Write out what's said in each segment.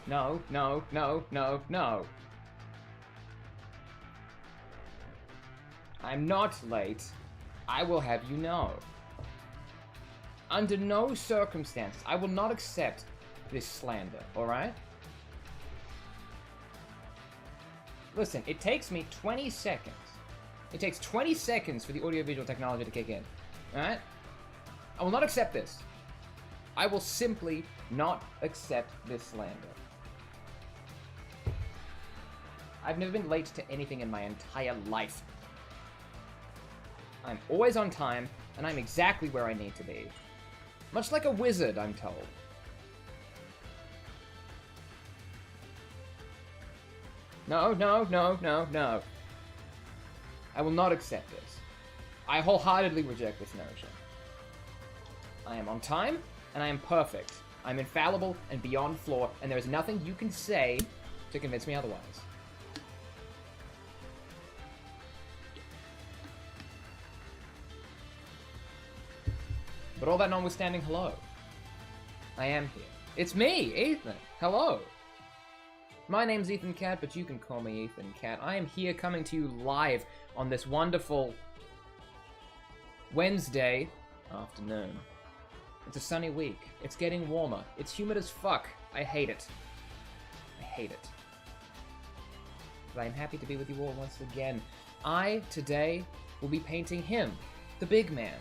No, no, no, no, no. I'm not late. I will have you know. Under no circumstances, I will not accept this slander, alright? Listen, it takes me 20 seconds. It takes 20 seconds for the audiovisual technology to kick in, alright? I will not accept this. I will simply not accept this slander. I've never been late to anything in my entire life. I'm always on time, and I'm exactly where I need to be. Much like a wizard, I'm told. No, no, no, no, no. I will not accept this. I wholeheartedly reject this notion. I am on time, and I am perfect. I'm infallible and beyond flaw, and there is nothing you can say to convince me otherwise. But all that notwithstanding, hello. I am here. It's me, Ethan. Hello. My name's Ethan Cat, but you can call me Ethan Cat. I am here coming to you live on this wonderful Wednesday afternoon. It's a sunny week. It's getting warmer. It's humid as fuck. I hate it. I hate it. But I'm happy to be with you all once again. I, today, will be painting him, the big man.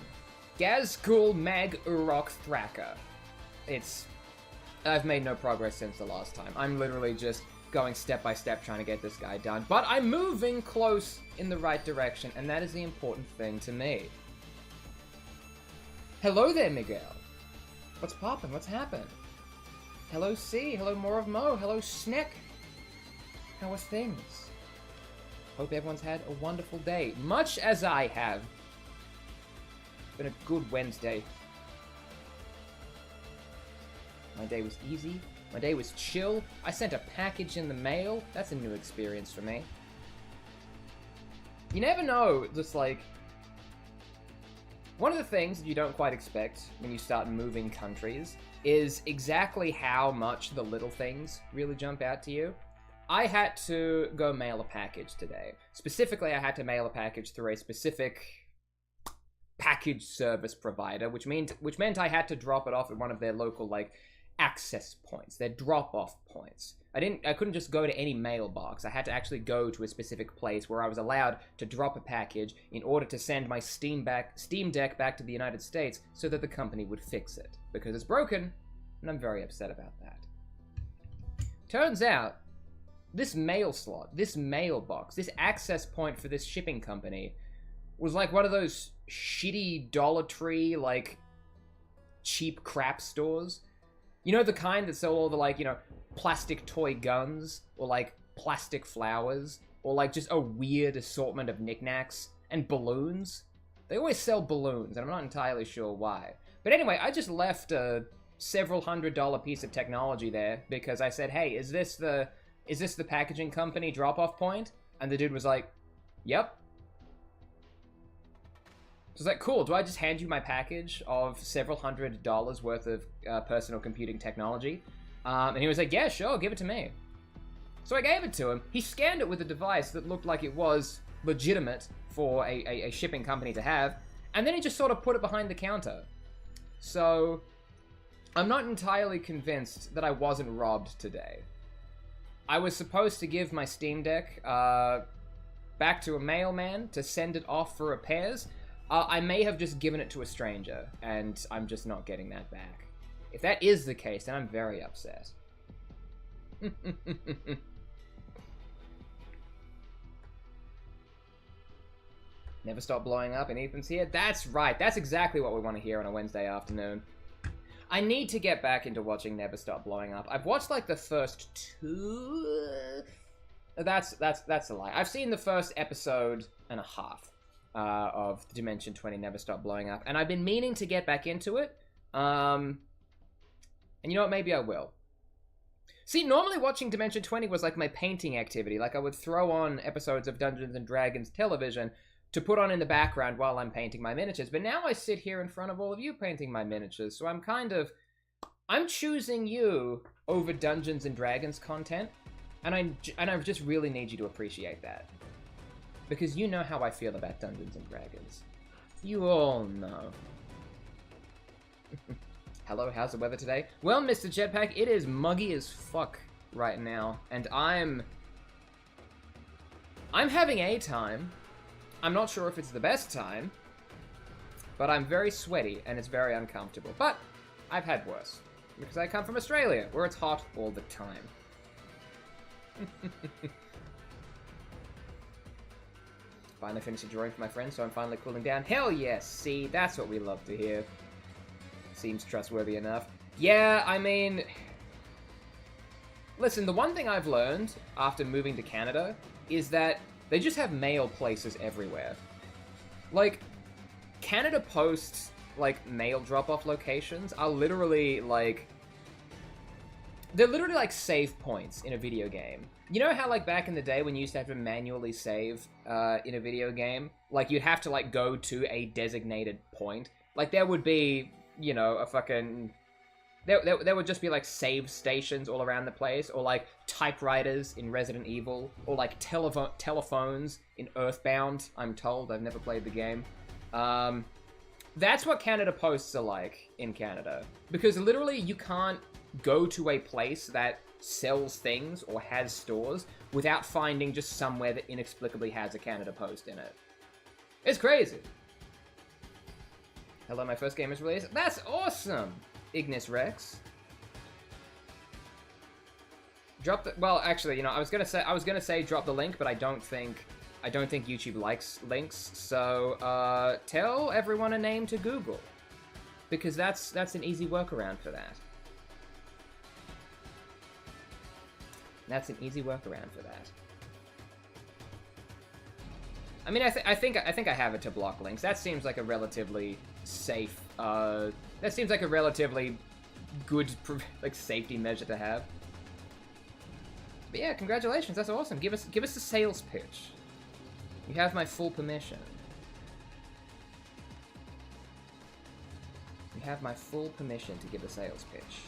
Gazgul Mag Urok Thraka. I've made no progress since the last time. I'm literally just going step by step trying to get this guy done. But I'm moving close in the right direction, and that is the important thing to me. Hello there, Miguel. What's poppin'? What's happened? Hello, C. Hello, more of Mo. Hello, Snick. How are things? Hope everyone's had a wonderful day, much as I have. It's been a good Wednesday. My day was easy. My day was chill. I sent a package in the mail. That's a new experience for me. You never know, just like... One of the things that you don't quite expect when you start moving countries is exactly how much the little things really jump out to you. I had to go mail a package today. Specifically, I had to mail a package through a specific package service provider, which meant I had to drop it off at one of their local, like, access points, their drop-off points. I couldn't just go to any mailbox. I had to actually go to a specific place where I was allowed to drop a package in order to send my Steam Deck back to the United States so that the company would fix it. Because it's broken, and I'm very upset about that. Turns out, this mail slot, this mailbox, this access point for this shipping company was like one of those shitty Dollar Tree, like, cheap crap stores. You know, the kind that sell all the, like, you know, plastic toy guns, or, like, plastic flowers, or, like, just a weird assortment of knickknacks, and balloons? They always sell balloons, and I'm not entirely sure why. But anyway, I just left a several $100 piece of technology there, because I said, hey, is this the packaging company drop-off point? And the dude was like, yep. So I was like, cool, do I just hand you my package of several $100 worth of personal computing technology? And he was like, yeah, sure, give it to me. So I gave it to him. He scanned it with a device that looked like it was legitimate for a shipping company to have, and then he just sort of put it behind the counter. So I'm not entirely convinced that I wasn't robbed today. I was supposed to give my Steam Deck back to a mailman to send it off for repairs. I may have just given it to a stranger, and I'm just not getting that back. If that is the case, then I'm very upset. Never Stop Blowing Up, and Ethan's here? That's right, that's exactly what we want to hear on a Wednesday afternoon. I need to get back into watching Never Stop Blowing Up. I've watched, like, the first two... That's a lie. I've seen the first episode and a half. Of Dimension 20 Never Stop Blowing Up, and I've been meaning to get back into it, and you know what, maybe I will. See, normally watching Dimension 20 was like my painting activity, like I would throw on episodes of Dungeons & Dragons television to put on in the background while I'm painting my miniatures, but now I sit here in front of all of you painting my miniatures, so I'm kind of I'm choosing you over Dungeons and Dragons content, and I just really need you to appreciate that. Because you know how I feel about Dungeons and Dragons. You all know. Hello, how's the weather today? Well, Mr. Jetpack, it is muggy as fuck right now, and I'm having a time. I'm not sure if it's the best time, but I'm very sweaty, and it's very uncomfortable. But I've had worse, because I come from Australia, where it's hot all the time. Finally finished a drawing for my friend, so I'm finally cooling down. Hell yes, see, that's what we love to hear. Seems trustworthy enough. Yeah, I mean... Listen, the one thing I've learned after moving to Canada is that they just have mail places everywhere. Like, Canada Post's, like, mail drop-off locations are literally, like... They're literally like save points in a video game. You know how, like, back in the day when you used to have to manually save in a video game? Like, you'd have to, like, go to a designated point. Like, there would be, you know, a fucking... There would just be, like, save stations all around the place, or, like, typewriters in Resident Evil, or, like, telephones in Earthbound, I'm told. I've never played the game. That's what Canada Posts are like in Canada. Because literally you can't go to a place that sells things or has stores without finding just somewhere that inexplicably has a Canada Post in it. It's crazy. Hello, my first game is released. That's awesome! Ignis Rex. Drop the... Well, actually, you know, I was gonna say drop the link, but I don't think YouTube likes links, so tell everyone a name to Google. Because that's an easy workaround for that. That's an easy workaround for that. I mean, I think I have it to block links. That seems like a relatively safe. That seems like a relatively good, like, safety measure to have. But yeah, congratulations. That's awesome. Give us a sales pitch. You have my full permission. You have my full permission to give a sales pitch.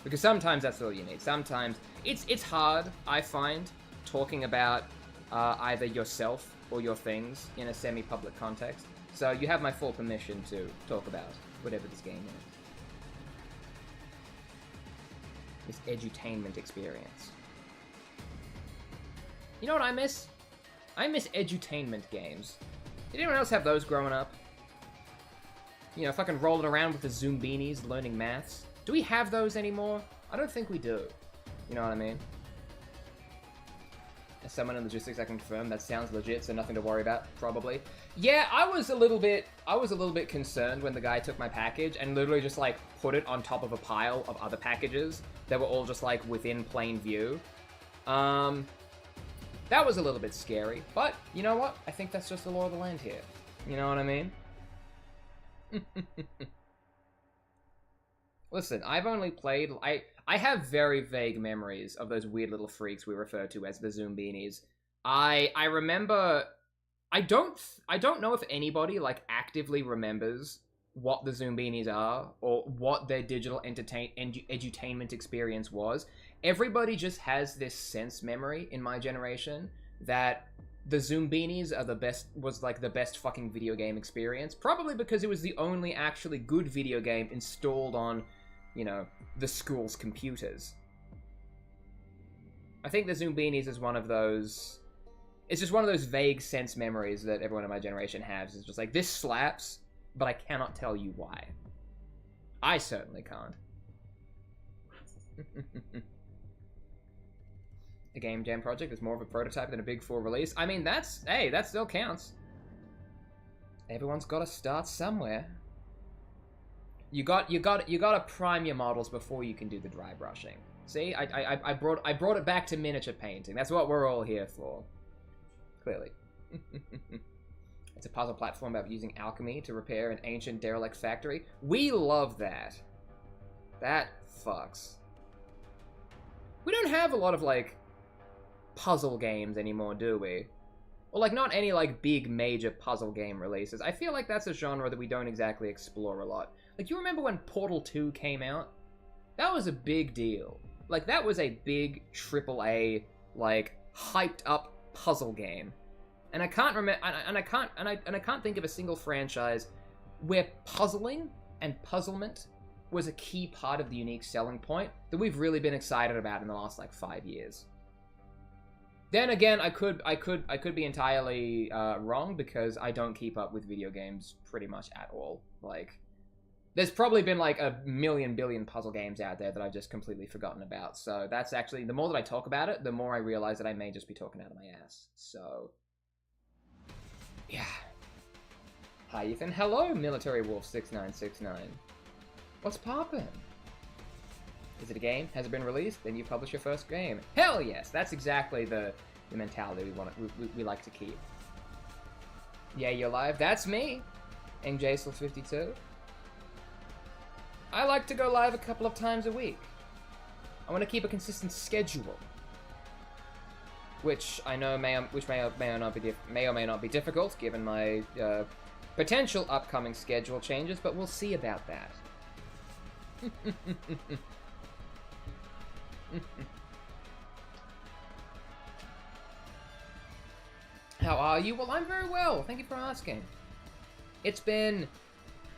Because sometimes that's all you need. Sometimes it's hard, I find, talking about either yourself or your things in a semi-public context. So you have my full permission to talk about whatever this game is. This edutainment experience. You know what I miss? I miss edutainment games. Did anyone else have those growing up? You know, fucking rolling around with the Zoombinis, learning maths. Do we have those anymore? I don't think we do. You know what I mean? As someone in logistics, I can confirm that sounds legit, so nothing to worry about, probably. Yeah, I was a little bit concerned when the guy took my package and literally just, like, put it on top of a pile of other packages that were all just, like, within plain view. That was a little bit scary, but you know what? I think that's just the law of the land here. You know what I mean? Listen, I've only played... I have very vague memories of those weird little freaks we refer to as the Zoombinis. I remember... I don't know if anybody, like, actively remembers what the Zoombinis are or what their digital edutainment experience was. Everybody just has this sense memory in my generation that the Zoombinis are the best fucking video game experience. Probably because it was the only actually good video game installed on, you know, the school's computers. I think the Zoombinis is one of those... It's just one of those vague sense memories that everyone in my generation has. It's just like, this slaps, but I cannot tell you why. I certainly can't. A game jam project is more of a prototype than a big full release. I mean, hey, that still counts. Everyone's got to start somewhere. You got to prime your models before you can do the dry brushing. See, I brought it back to miniature painting. That's what we're all here for. Clearly. It's a puzzle platform about using alchemy to repair an ancient derelict factory. We love that. That fucks. We don't have a lot of, like, puzzle games anymore, do we? Or, like, not any, like, big major puzzle game releases. I feel like that's a genre that we don't exactly explore a lot. Like, you remember when Portal 2 came out? That was a big deal. Like, that was a big AAA, like, hyped up puzzle game. And I can't remember, and I can't think of a single franchise where puzzling and puzzlement was a key part of the unique selling point that we've really been excited about in the last, like, 5 years. Then again, I could be entirely wrong, because I don't keep up with video games pretty much at all. Like, there's probably been like a million billion puzzle games out there that I've just completely forgotten about. So that's actually, the more that I talk about it, the more I realize that I may just be talking out of my ass. So, yeah. Hi, Ethan. Hello, Military Wolf 6969. What's poppin'? Is it a game? Has it been released? Then you publish your first game. Hell yes! That's exactly the mentality we like to keep. Yeah, you're live. That's me, MJSL52. I like to go live a couple of times a week. I want to keep a consistent schedule, which I know may or may not be difficult given my potential upcoming schedule changes, but we'll see about that. How are you? Well, I'm very well. Thank you for asking. It's been...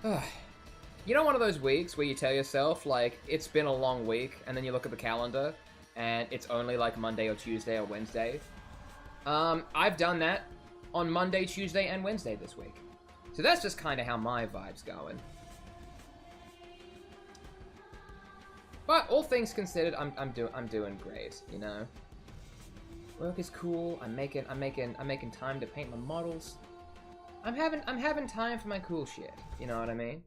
you know, one of those weeks where you tell yourself, like, it's been a long week, and then you look at the calendar, and it's only, like, Monday or Tuesday or Wednesday? I've done that on Monday, Tuesday, and Wednesday this week. So that's just kind of how my vibe's going. But all things considered, I'm doing great, you know. Work is cool. I'm making time to paint my models. I'm having time for my cool shit. You know what I mean?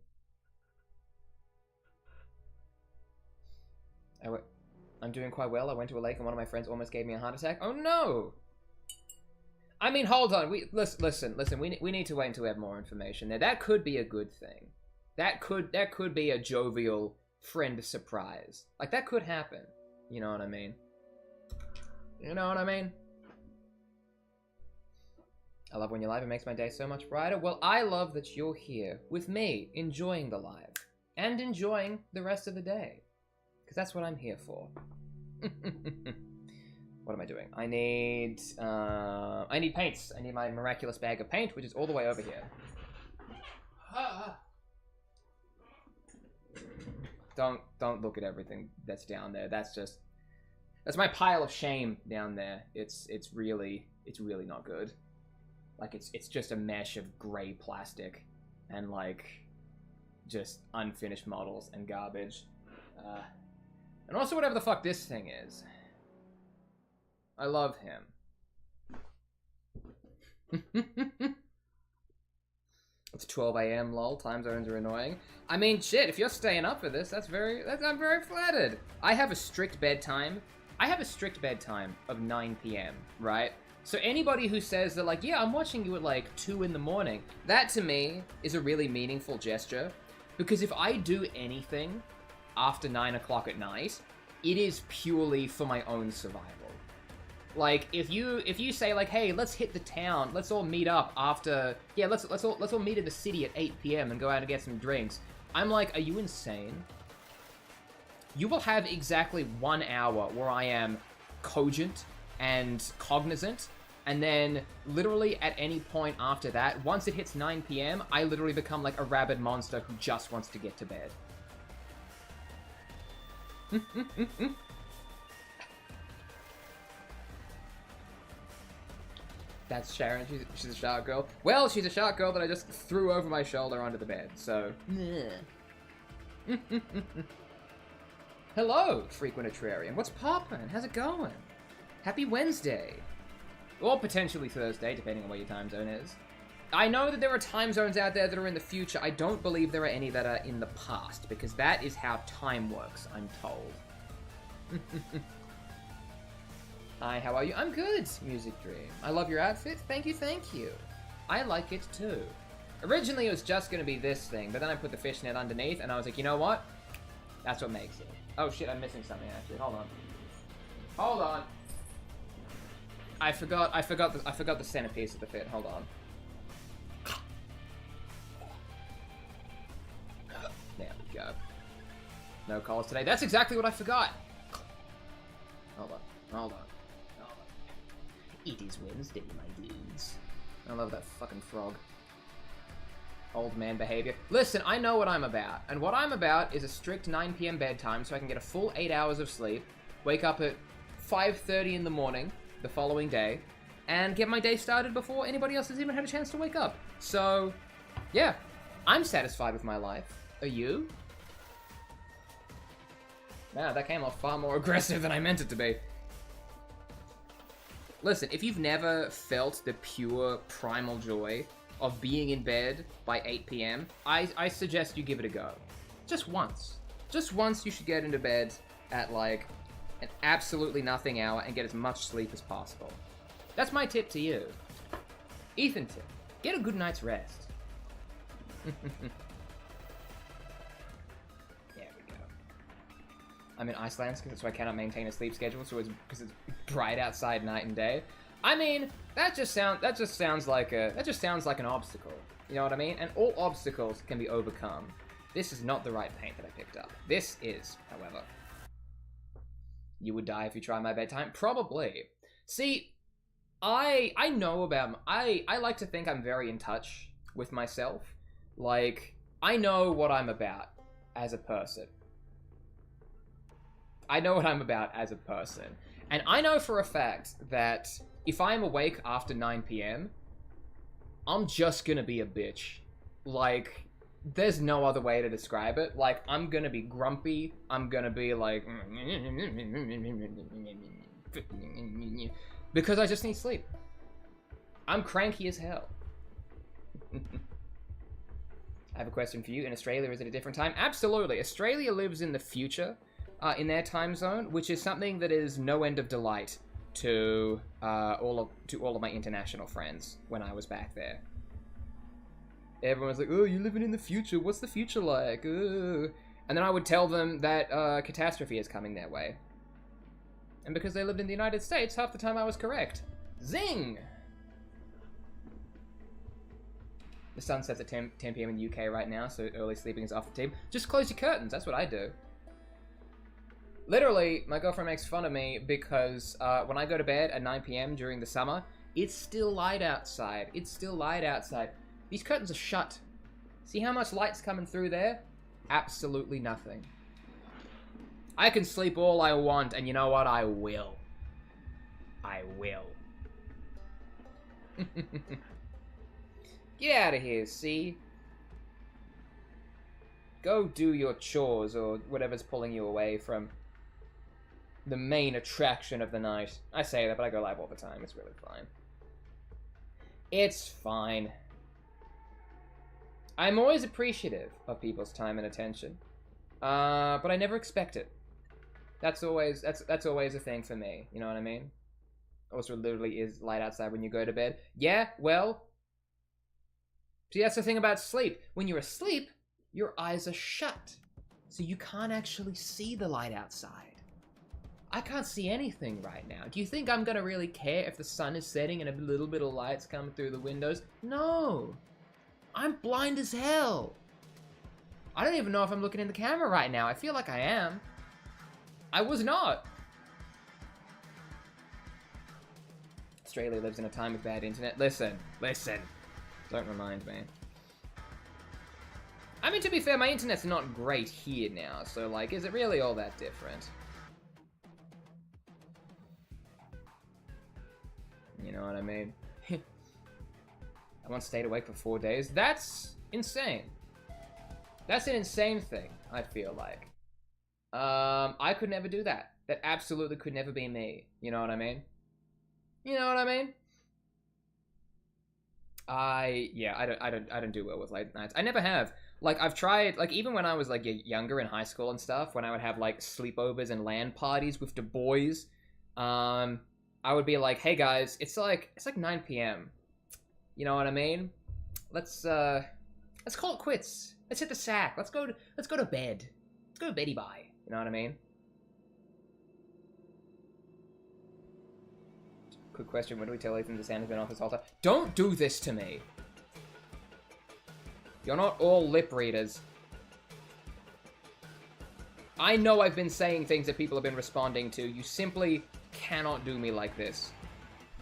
I'm doing quite well. I went to a lake and one of my friends almost gave me a heart attack. Oh no! I mean, hold on. Listen. We need to wait until we have more information there. That could be a good thing. That could be a jovial friend surprise. Like, that could happen. You know what I mean? You know what I mean? I love when you're live. It makes my day so much brighter. Well, I love that you're here with me, enjoying the live. And enjoying the rest of the day. Because that's what I'm here for. What am I doing? I need paints. I need my miraculous bag of paint, which is all the way over here. Don't look at everything that's down there. That's my pile of shame down there. It's really not good. Like, it's just a mesh of gray plastic and, like, just unfinished models and garbage. And also whatever the fuck this thing is. I love him. It's 12 a.m. lol. Time zones are annoying. I mean, shit, if you're staying up for this, I'm very flattered. I have a strict bedtime. I have a strict bedtime of 9 p.m., right? So anybody who says that, like, yeah, I'm watching you at, like, 2 in the morning, that to me is a really meaningful gesture. Because if I do anything after 9 o'clock at night, it is purely for my own survival. Like, if you say, like, hey, let's hit the town, let's all meet up after, yeah, let's all meet in the city at 8 p.m. and go out and get some drinks. I'm like, are you insane? You will have exactly 1 hour where I am cogent and cognizant, and then literally at any point after that, once it hits 9 p.m., I literally become like a rabid monster who just wants to get to bed. That's Sharon. She's a shark girl. Well, she's a shark girl that I just threw over my shoulder onto the bed, so... Hello, frequent Atrarian. What's poppin'? How's it going? Happy Wednesday. Or potentially Thursday, depending on where your time zone is. I know that there are time zones out there that are in the future. I don't believe there are any that are in the past, because that is how time works, I'm told. Hi, how are you? I'm good, Music Dream. I love your outfit. Thank you, thank you. I like it too. Originally, it was just going to be this thing, but then I put the fishnet underneath, and I was like, you know what? That's what makes it. Oh shit, I'm missing something actually. Hold on. Hold on. I forgot the centerpiece of the fit. Hold on. There we go. No calls today. That's exactly what I forgot. Hold on. It is Wednesday, my dudes. I love that fucking frog. Old man behavior. Listen, I know what I'm about. And what I'm about is a strict 9 p.m. bedtime so I can get a full 8 hours of sleep, wake up at 5:30 in the morning the following day, and get my day started before anybody else has even had a chance to wake up. So, yeah. I'm satisfied with my life. Are you? Wow, that came off far more aggressive than I meant it to be. Listen, if you've never felt the pure primal joy of being in bed by 8 p.m., I suggest you give it a go. Just once. Just once you should get into bed at like an absolutely nothing hour and get as much sleep as possible. That's my tip to you. Ethan tip. Get a good night's rest. I'm in Iceland, so I cannot maintain a sleep schedule. So because it's bright outside night and day. I mean, that just sounds like an obstacle. You know what I mean? And all obstacles can be overcome. This is not the right paint that I picked up. This is, however. You would die if you try my bedtime? Probably. See, I know about I like to think I'm very in touch with myself. Like, I know what I'm about as a person. I know what I'm about as a person. And I know for a fact that if I am awake after 9 p.m., I'm just gonna be a bitch. Like, there's no other way to describe it. Like, I'm gonna be grumpy. I'm gonna be like... because I just need sleep. I'm cranky as hell. I have a question for you. In Australia, is it a different time? Absolutely. Australia lives in the future. In their time zone, which is something that is no end of delight to all of my international friends when I was back there. Everyone's like, "Oh, you're living in the future. What's the future like?" And then I would tell them that catastrophe is coming their way. And because they lived in the United States, half the time I was correct. Zing! The sun sets at 10 p.m. in the UK right now, so early sleeping is off the table. Just close your curtains. That's what I do. Literally, my girlfriend makes fun of me because when I go to bed at 9 p.m. during the summer, it's still light outside. It's still light outside. These curtains are shut. See how much light's coming through there? Absolutely nothing. I can sleep all I want, and you know what? I will. I will. Get out of here, see? Go do your chores or whatever's pulling you away from the main attraction of the night. I say that, but I go live all the time. It's really fine. It's fine. I'm always appreciative of people's time and attention, but I never expect it. That's always a thing for me. You know what I mean? Also, literally is light outside when you go to bed. Yeah, well, see, that's the thing about sleep. When you're asleep, your eyes are shut, so you can't actually see the light outside. I can't see anything right now. Do you think I'm gonna really care if the sun is setting and a little bit of light's coming through the windows? No. I'm blind as hell. I don't even know if I'm looking in the camera right now. I feel like I am. I was not. Australia lives in a time of bad internet. Listen. Don't remind me. I mean, to be fair, my internet's not great here now, so, like, is it really all that different? You know what I mean? I once stayed awake for 4 days. That's insane. That's an insane thing, I feel like. I could never do that. That absolutely could never be me. You know what I mean? You know what I mean? I don't do well with late nights. I never have. Like, I've tried, like, even when I was, like, younger in high school and stuff, when I would have, like, sleepovers and LAN parties with the boys, I would be like, hey guys, it's like 9 p.m. You know what I mean? Let's call it quits. Let's hit the sack. Let's go to bed. Let's go to beddy bye. You know what I mean? Quick question, when do we tell Ethan the sound has been off this whole time? Don't do this to me! You're not all lip readers. I know I've been saying things that people have been responding to. You simply cannot do me like this.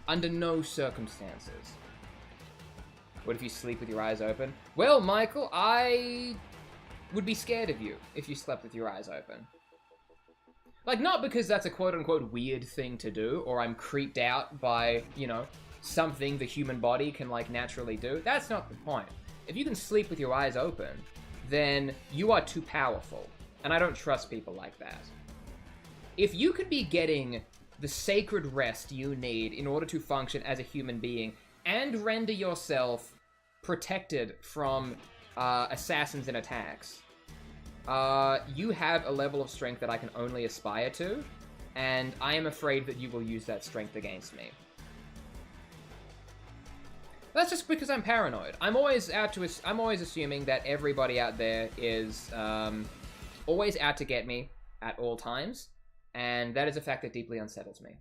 Under no circumstances. What if you sleep with your eyes open? Well, Michael, I would be scared of you if you slept with your eyes open. Like, not because that's a quote-unquote weird thing to do, or I'm creeped out by, you know, something the human body can, like, naturally do. That's not the point. If you can sleep with your eyes open, then you are too powerful. And I don't trust people like that. If you could be getting the sacred rest you need in order to function as a human being and render yourself protected from assassins and attacks, you have a level of strength that I can only aspire to, and I am afraid that you will use that strength against me. That's just because I'm paranoid. I'm always assuming that everybody out there is always out to get me at all times, and that is a fact that deeply unsettles me.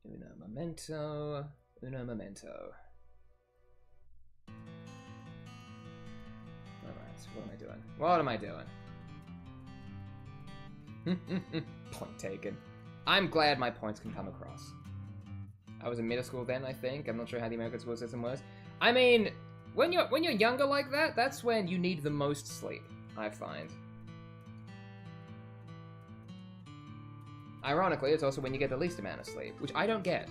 Uno momento, uno momento. Alright, what am I doing? What am I doing? Point taken. I'm glad my points can come across. I was in middle school then, I think. I'm not sure how the American school system was. I mean, when you're younger like that, that's when you need the most sleep, I find. Ironically, it's also when you get the least amount of sleep, which I don't get.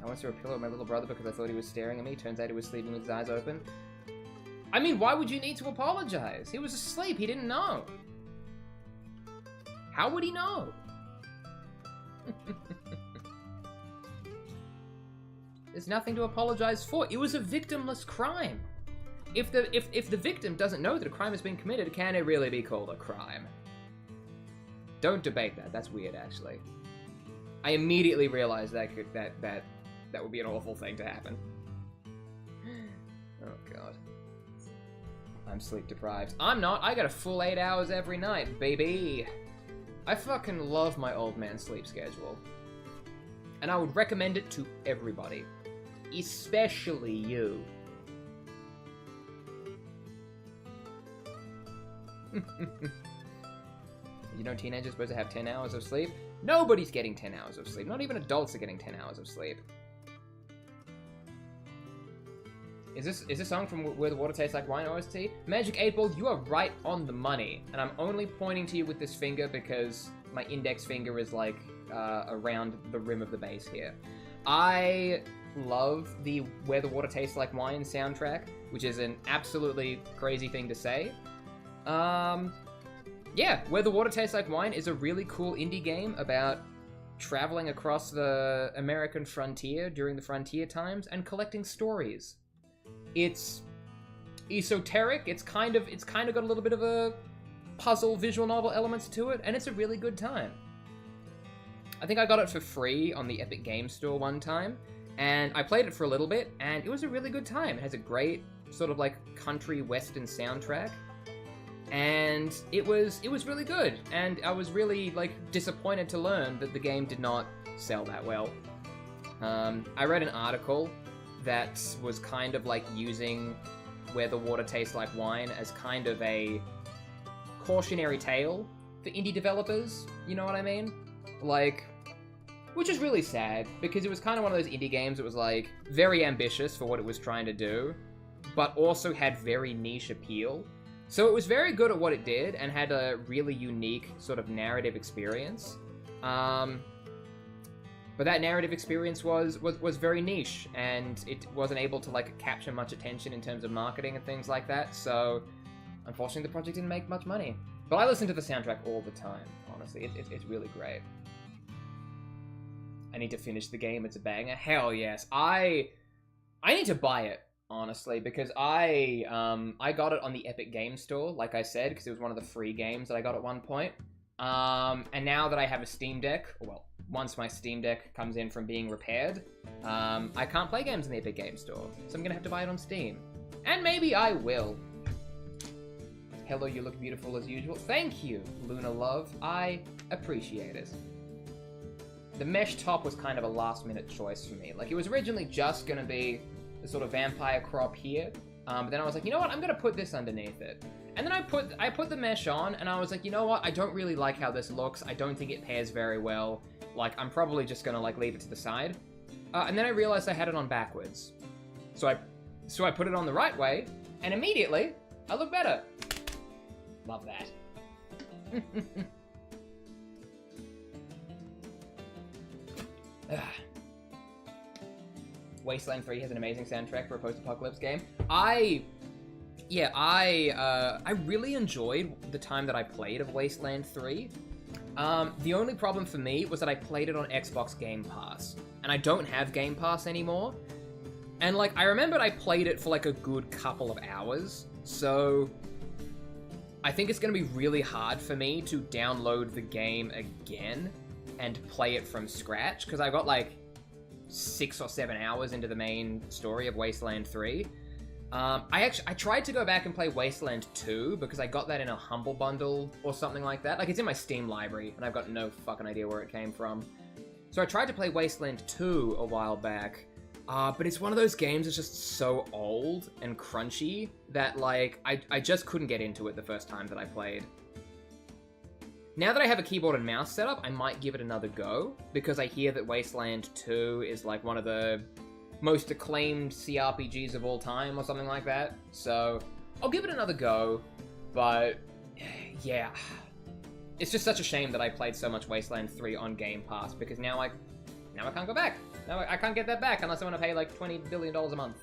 I once threw a pillow at my little brother because I thought he was staring at me. Turns out he was sleeping with his eyes open. I mean, why would you need to apologize? He was asleep. He didn't know. How would he know? There's nothing to apologize for. It was a victimless crime. If the victim doesn't know that a crime has been committed, can it really be called a crime? Don't debate that. That's weird, actually. I immediately realized that would be an awful thing to happen. Oh god. I'm sleep deprived. I'm not. I got a full 8 hours every night, baby. I fucking love my old man sleep schedule. And I would recommend it to everybody. Especially you. You know teenagers are supposed to have 10 hours of sleep? Nobody's getting 10 hours of sleep. Not even adults are getting 10 hours of sleep. Is this song from Where the Water Tastes Like Wine OST? Magic 8 Ball, you are right on the money. And I'm only pointing to you with this finger because my index finger is like around the rim of the base here. I love the Where the Water Tastes Like Wine soundtrack, which is an absolutely crazy thing to say. Yeah, Where the Water Tastes Like Wine is a really cool indie game about traveling across the American frontier during the frontier times and collecting stories. It's esoteric, it's kind of got a little bit of a puzzle visual novel elements to it, and it's a really good time. I think I got it for free on the Epic Games Store one time, and I played it for a little bit, and it was a really good time. It has a great sort of like country western soundtrack. And it was really good, and I was really like disappointed to learn that the game did not sell that well. I read an article that was kind of like using Where the Water Tastes Like Wine as kind of a cautionary tale for indie developers, you know what I mean? Like, which is really sad, because it was kind of one of those indie games that was like very ambitious for what it was trying to do, but also had very niche appeal. So it was very good at what it did and had a really unique sort of narrative experience. But that narrative experience was very niche, and it wasn't able to like capture much attention in terms of marketing and things like that. So unfortunately, the project didn't make much money. But I listen to the soundtrack all the time. Honestly, it's really great. I need to finish the game. It's a banger. Hell yes. I need to buy it. Honestly, because I got it on the Epic Games Store, like I said, because it was one of the free games that I got at one point. And now that I have a Steam Deck, well, once my Steam Deck comes in from being repaired, I can't play games in the Epic Games Store, so I'm gonna have to buy it on Steam. And maybe I will. Hello, you look beautiful as usual. Thank you, Luna Love. I appreciate it. The mesh top was kind of a last-minute choice for me. Like, it was originally just gonna be the sort of vampire crop here, but then I was like, you know what? I'm gonna put this underneath it. And then I put the mesh on, and I was like, you know what? I don't really like how this looks. I don't think it pairs very well. Like, I'm probably just gonna, like, leave it to the side. And then I realized I had it on backwards. So I put it on the right way, and immediately, I look better. Love that. Wasteland 3 has an amazing soundtrack for a post-apocalypse game. I really enjoyed the time that I played of Wasteland 3. The only problem for me was that I played it on Xbox Game Pass, and I don't have Game Pass anymore. And, like, I remembered I played it for, like, a good couple of hours, so I think it's gonna be really hard for me to download the game again and play it from scratch, because I got, like, 6 or 7 hours into the main story of Wasteland 3. I tried to go back and play Wasteland 2, because I got that in a Humble Bundle or something like that. Like, it's in my Steam library, and I've got no fucking idea where it came from. So I tried to play Wasteland 2 a while back, but it's one of those games that's just so old and crunchy that, like, I just couldn't get into it the first time that I played. Now that I have a keyboard and mouse set up, I might give it another go, because I hear that Wasteland 2 is, like, one of the most acclaimed CRPGs of all time, or something like that. So, I'll give it another go, but, yeah. It's just such a shame that I played so much Wasteland 3 on Game Pass, because now I can't go back. Now I can't get that back unless I want to pay, like, $20 billion a month.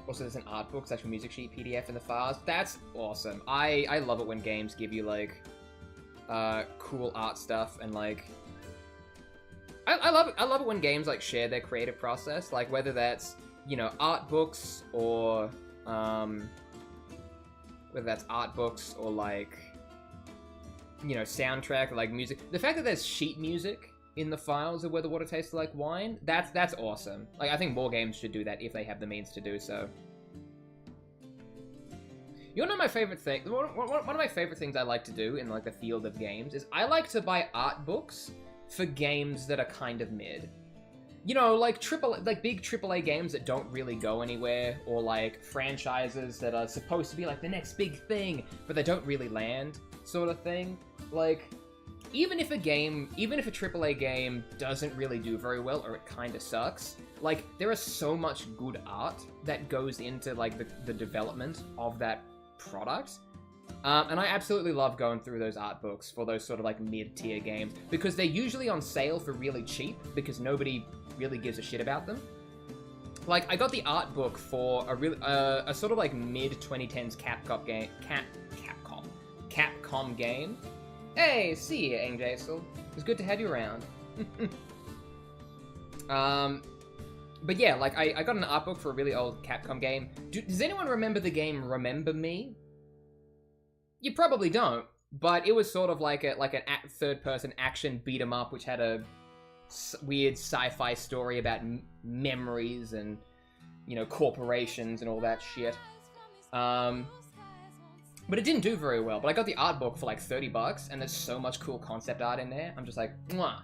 Also, there's an art book / music sheet PDF in the files. That's awesome. I love it when games give you, like, cool art stuff, and, like, I love it when games, like, share their creative process, like, whether that's, you know, art books or like, you know, soundtrack or, like, music. The fact that there's sheet music in the files of Where the Water Tastes Like Wine, that's awesome. Like, I think more games should do that if they have the means to do so. You wanna know my favorite thing? One of my favorite things I like to do in, like, the field of games is I like to buy art books for games that are kind of mid. You know, like big AAA games that don't really go anywhere, or, like, franchises that are supposed to be, like, the next big thing, but they don't really land, sort of thing. Like, even if a AAA game doesn't really do very well, or it kind of sucks, like, there is so much good art that goes into, like, the development of that product. And I absolutely love going through those art books for those sort of, like, mid-tier games, because they're usually on sale for really cheap, because nobody really gives a shit about them. Like, I got the art book for a sort of, like, mid-2010s Capcom game. Hey, see ya, Angel. It's good to have you around. But yeah, like, I got an art book for a really old Capcom game. Does anyone remember the game Remember Me? You probably don't, but it was sort of like an third-person action beat-em-up, which had a weird sci-fi story about memories and, you know, corporations and all that shit. But it didn't do very well. But I got the art book for like $30, and there's so much cool concept art in there. I'm just like, mwah.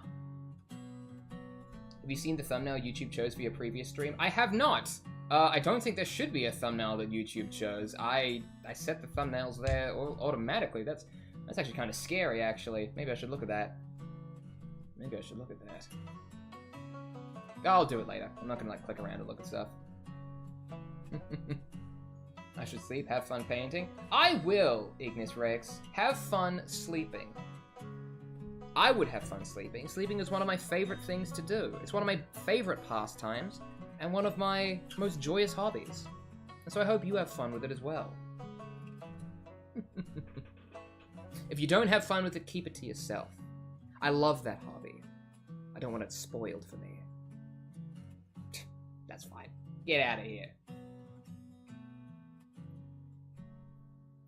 Have you seen the thumbnail YouTube chose for your previous stream? I have not. I don't think there should be a thumbnail that YouTube chose. I set the thumbnails there automatically. That's actually kind of scary, actually. Maybe I should look at that. I'll do it later. I'm not gonna, like, click around and look at stuff. I should sleep, have fun painting. I will, Ignis Rex. Have fun sleeping. I would have fun sleeping. Sleeping is one of my favorite things to do. It's one of my favorite pastimes, and one of my most joyous hobbies. And so I hope you have fun with it as well. If you don't have fun with it, keep it to yourself. I love that hobby. I don't want it spoiled for me. That's fine. Get out of here.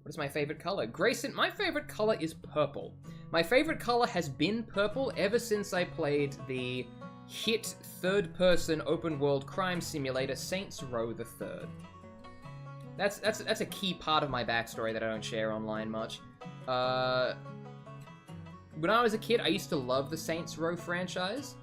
What is my favorite color? Grayson, my favorite color is purple. My favorite color has been purple ever since I played the hit third-person open-world crime simulator Saints Row the Third. That's a key part of my backstory that I don't share online much. When I was a kid, I used to love the Saints Row franchise,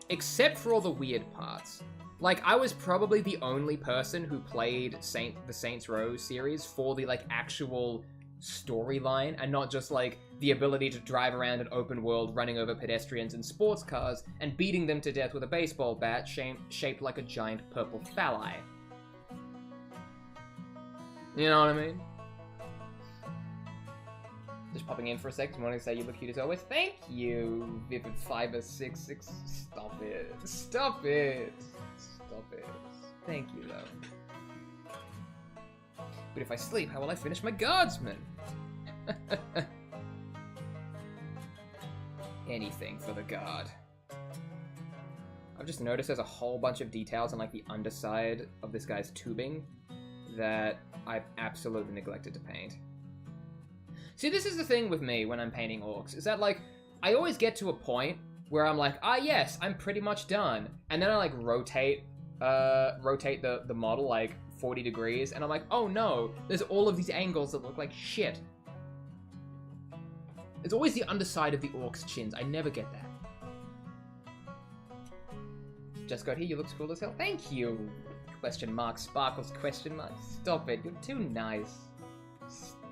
except for all the weird parts. Like, I was probably the only person who played the Saints Row series for the, like, actual storyline, and not just, like, the ability to drive around an open world running over pedestrians and sports cars and beating them to death with a baseball bat shaped like a giant purple phalli. You know what I mean? Just popping in for a second, wanting to say you look cute as always. Thank you, Vivid566. Stop it. Stop it. Stop it. Thank you, though. But if I sleep, how will I finish my guardsman? Anything for the guard. I've just noticed there's a whole bunch of details on, like, the underside of this guy's tubing that I've absolutely neglected to paint. See, this is the thing with me when I'm painting orcs, is that, like, I always get to a point where I'm like, ah, yes, I'm pretty much done. And then I, like, rotate the model, like, 40 degrees, and I'm like, oh no, there's all of these angles that look like shit. It's always the underside of the orc's chins. I never get that. Just got here, you look cool as hell. Thank you! Question mark, sparkles, question mark. Stop it, you're too nice.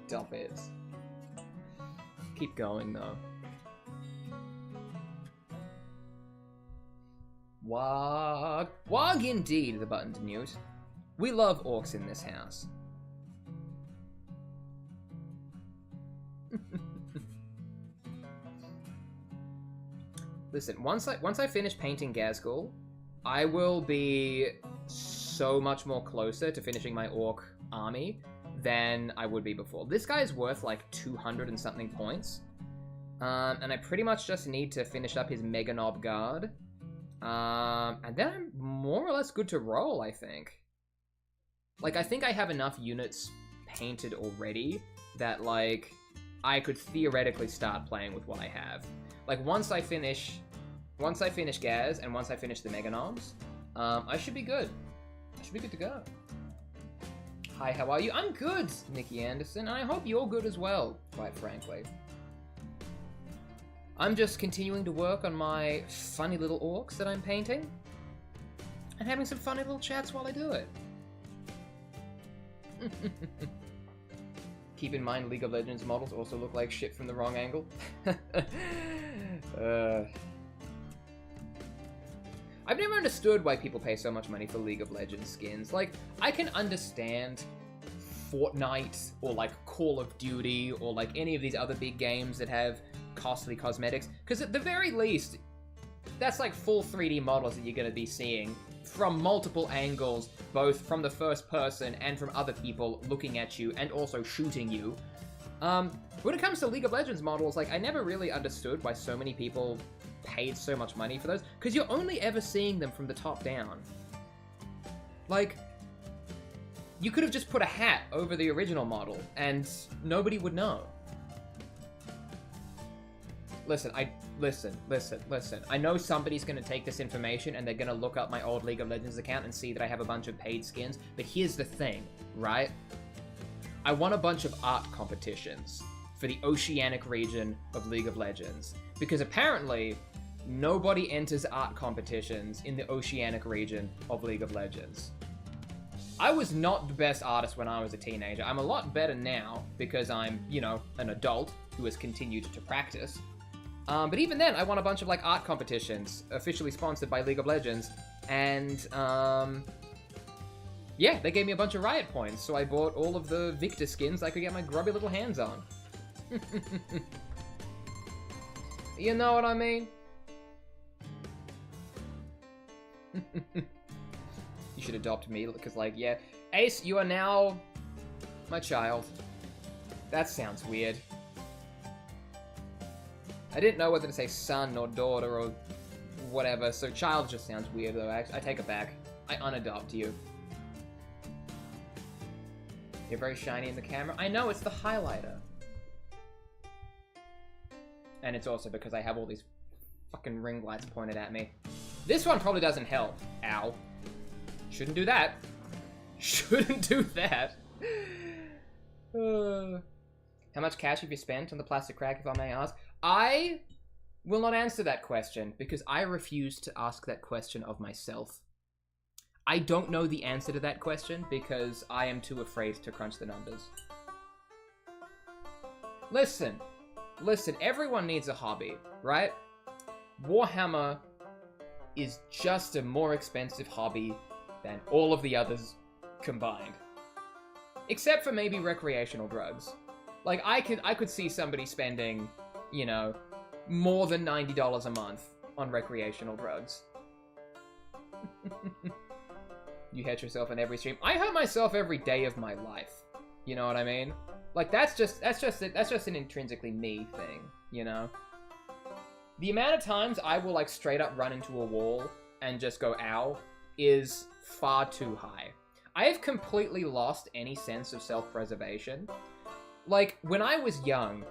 Stop it. Keep going, though. Wog. Wog indeed, the button to mute. We love orcs in this house. Listen, once I finish painting Ghazghkull, I will be so much more closer to finishing my orc army than I would be before. This guy is worth like 200 and something points. And I pretty much just need to finish up his Mega Knob Guard. And then I'm more or less good to roll, I think. Like, I think I have enough units painted already that, like, I could theoretically start playing with what I have. Like, once I finish Gaz and once I finish the Mega Knobs, I should be good. I should be good to go. Hi, how are you? I'm good, Nikki Anderson, and I hope you're good as well, quite frankly. I'm just continuing to work on my funny little orcs that I'm painting, and having some funny little chats while I do it. Keep in mind, League of Legends models also look like shit from the wrong angle. I've never understood why people pay so much money for League of Legends skins. Like, I can understand Fortnite or like Call of Duty or like any of these other big games that have costly cosmetics, because at the very least, that's like full 3D models that you're going to be seeing from multiple angles, both from the first person and from other people looking at you and also shooting you. When it comes to League of Legends models, like, I never really understood why so many people paid so much money for those, because you're only ever seeing them from the top down. Like, you could have just put a hat over the original model and nobody would know. Listen, I know somebody's going to take this information and they're going to look up my old League of Legends account and see that I have a bunch of paid skins, but here's the thing, right? I won a bunch of art competitions for the Oceanic region of League of Legends, because apparently nobody enters art competitions in the Oceanic region of League of Legends. I was not the best artist when I was a teenager. I'm a lot better now because I'm, you know, an adult who has continued to practice. But even then, I won a bunch of, like, art competitions, officially sponsored by League of Legends, and, yeah, they gave me a bunch of Riot points, so I bought all of the Victor skins I could get my grubby little hands on. You know what I mean? You should adopt me, because, like, yeah. Ace, you are now my child. That sounds weird. I didn't know whether to say son or daughter or whatever, so child just sounds weird, though. I take it back. I unadopt you. You're very shiny in the camera. I know, it's the highlighter. And it's also because I have all these Fucking ring lights pointed at me. This one probably doesn't help. Ow. Shouldn't do that. Shouldn't do that. How much cash have you spent on the plastic crack, if I may ask? I will not answer that question because I refuse to ask that question of myself. I don't know the answer to that question because I am too afraid to crunch the numbers. Listen, everyone needs a hobby, right? Warhammer is just a more expensive hobby than all of the others combined. Except for maybe recreational drugs. Like, I could see somebody spending, you know, more than $90 a month on recreational drugs. You hurt yourself in every stream. I hurt myself every day of my life. You know what I mean? Like, that's just an intrinsically me thing, you know? The amount of times I will, like, straight up run into a wall and just go, ow, is far too high. I have completely lost any sense of self-preservation. Like, when I was younger,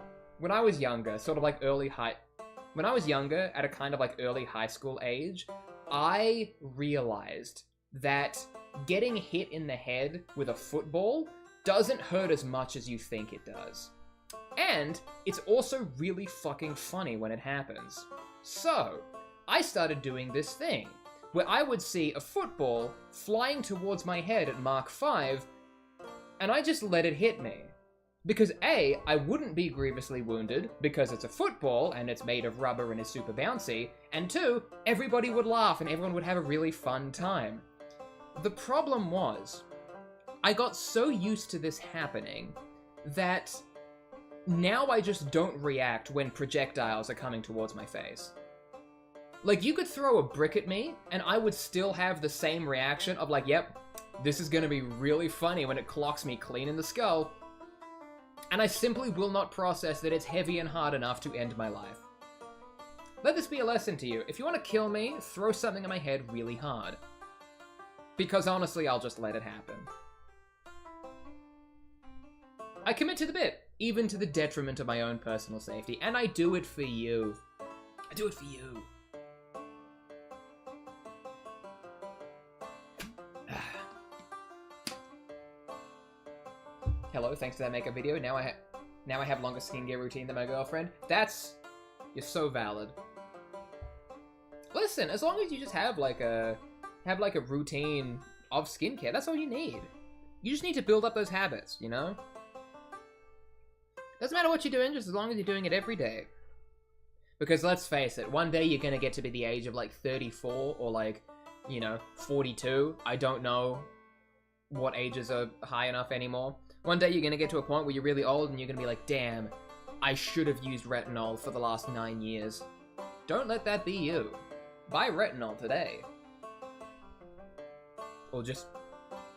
sort of like when I was younger, at a kind of like early high school age, I realized that getting hit in the head with a football doesn't hurt as much as you think it does. And it's also really fucking funny when it happens. So, I started doing this thing, where I would see a football flying towards my head at Mach 5, and I just let it hit me. Because A, I wouldn't be grievously wounded, because it's a football, and it's made of rubber and is super bouncy, and 2, everybody would laugh and everyone would have a really fun time. The problem was, I got so used to this happening that now I just don't react when projectiles are coming towards my face. Like, you could throw a brick at me, and I would still have the same reaction of like, yep, this is gonna be really funny when it clocks me clean in the skull. And I simply will not process that it's heavy and hard enough to end my life. Let this be a lesson to you. If you want to kill me, throw something at my head really hard. Because honestly, I'll just let it happen. I commit to the bit, even to the detriment of my own personal safety, and I do it for you. I do it for you. Hello, thanks for that makeup video. Now I have longer skincare routine than my girlfriend. You're so valid. Listen, as long as you just have like a routine of skincare, that's all you need. You just need to build up those habits, you know? Doesn't matter what you're doing, just as long as you're doing it every day. Because let's face it, one day you're gonna get to be the age of like 34 or like, you know, 42. I don't know what ages are high enough anymore. One day you're gonna get to a point where you're really old and you're gonna be like, damn, I should have used retinol for the last 9 years. Don't let that be you. Buy retinol today. Or just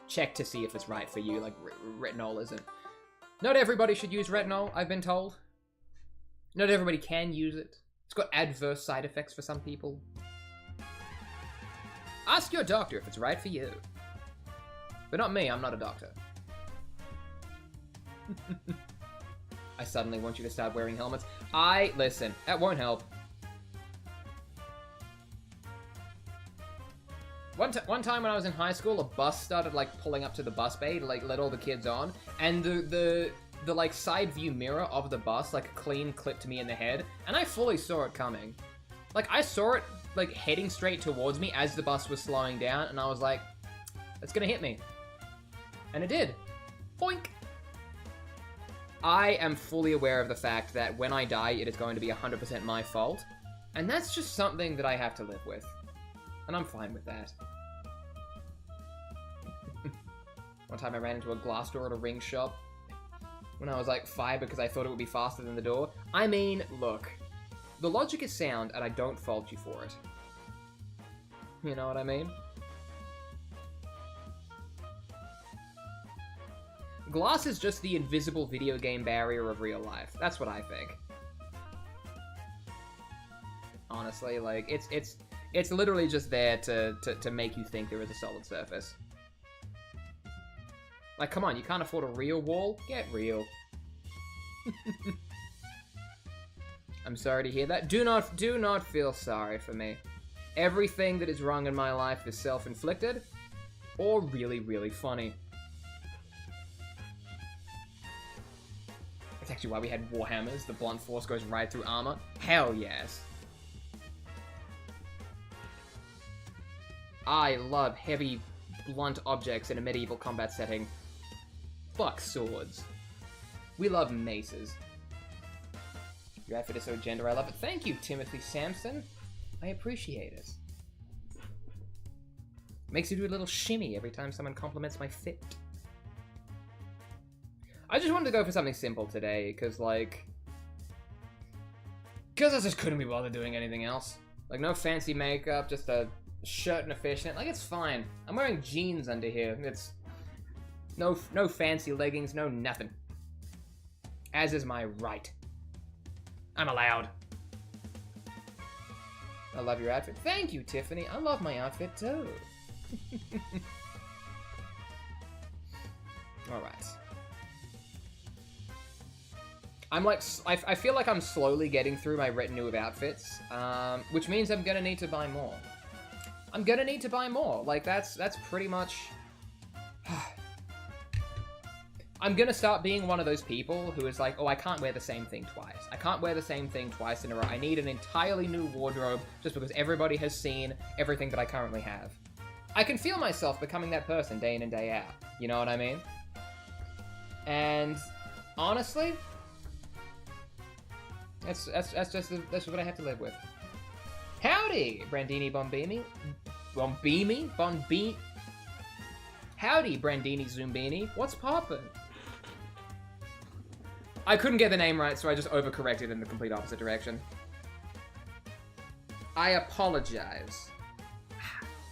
check to see if it's right for you, like retinol isn't. Not everybody should use retinol, I've been told. Not everybody can use it. It's got adverse side effects for some people. Ask your doctor if it's right for you. But not me, I'm not a doctor. I suddenly want you to start wearing helmets. Listen, that won't help. One time when I was in high school, a bus started like pulling up to the bus bay to like let all the kids on, and the like side view mirror of the bus like clean clipped me in the head, and I fully saw it coming. Like I saw it like heading straight towards me as the bus was slowing down, and I was like, it's gonna hit me. And it did. Boink! I am fully aware of the fact that when I die, it is going to be 100% my fault, and that's just something that I have to live with. And I'm fine with that. One time I ran into a glass door at a ring shop when I was like 5 because I thought it would be faster than the door. I mean, look, the logic is sound and I don't fault you for it. You know what I mean? Glass is just the invisible video game barrier of real life. That's what I think. Honestly, like, it's literally just there to make you think there is a solid surface. Like, come on, you can't afford a real wall? Get real. I'm sorry to hear that. Do not feel sorry for me. Everything that is wrong in my life is self-inflicted or really, really funny. That's actually why we had Warhammers. The blunt force goes right through armor. Hell yes. I love heavy, blunt objects in a medieval combat setting. Fuck swords. We love maces. Your outfit is so gender, I love it. Thank you, Timothy Sampson. I appreciate it. Makes you do a little shimmy every time someone compliments my fit. I just wanted to go for something simple today, because I just couldn't be bothered doing anything else. Like, no fancy makeup, just a shirt and a fishnet. Like, it's fine. I'm wearing jeans under here. It's no fancy leggings, no nothing. As is my right. I'm allowed. I love your outfit. Thank you, Tiffany. I love my outfit, too. Alright. I feel like I'm slowly getting through my retinue of outfits, which means I'm gonna need to buy more. I'm gonna need to buy more. Like, that's pretty much... I'm gonna start being one of those people who is like, oh, I can't wear the same thing twice. I can't wear the same thing twice in a row. I need an entirely new wardrobe just because everybody has seen everything that I currently have. I can feel myself becoming that person day in and day out. You know what I mean? And honestly, that's what I have to live with. Howdy, Brandini Bombini. Howdy, Brandini Zumbini. What's poppin'? I couldn't get the name right, so I just overcorrected in the complete opposite direction. I apologize.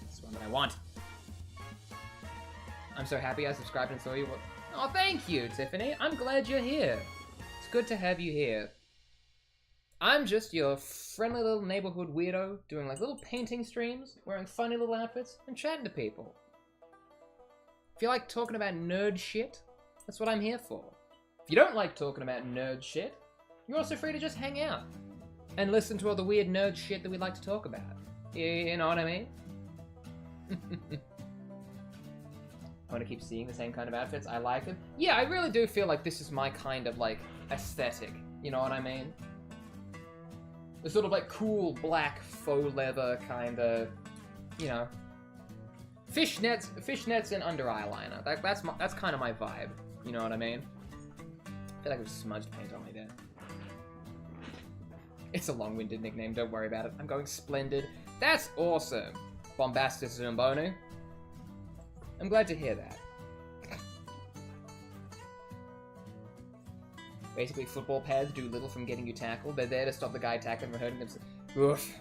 That's the one that I want. I'm so happy I subscribed and saw you. Oh, thank you, Tiffany. I'm glad you're here. It's good to have you here. I'm just your friendly little neighborhood weirdo doing like little painting streams, wearing funny little outfits, and chatting to people. If you like talking about nerd shit, that's what I'm here for. If you don't like talking about nerd shit, you're also free to just hang out and listen to all the weird nerd shit that we like to talk about. You know what I mean? I want to keep seeing the same kind of outfits. I like them. Yeah, I really do feel like this is my kind of, like, aesthetic. You know what I mean? The sort of, like, cool black faux leather kind of, you know, fishnets and under eyeliner. That's kind of my vibe. You know what I mean? I feel like I've smudged paint on me there. It's a long-winded nickname, don't worry about it. I'm going splendid. That's awesome. Bombastic Zumboni. I'm glad to hear that. Basically, football pads do little from getting you tackled. They're there to stop the guy tackling from hurting themselves. Oof.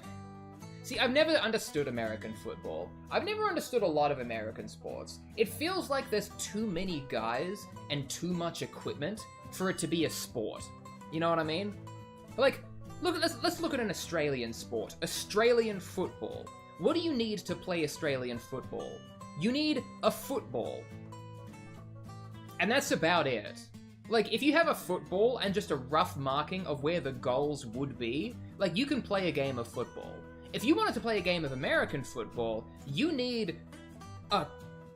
See, I've never understood American football. I've never understood a lot of American sports. It feels like there's too many guys and too much equipment for it to be a sport. You know what I mean? Like, let's look at an Australian sport. Australian football. What do you need to play Australian football? You need a football. And that's about it. Like, if you have a football and just a rough marking of where the goals would be, like, you can play a game of football. If you wanted to play a game of American football, you need a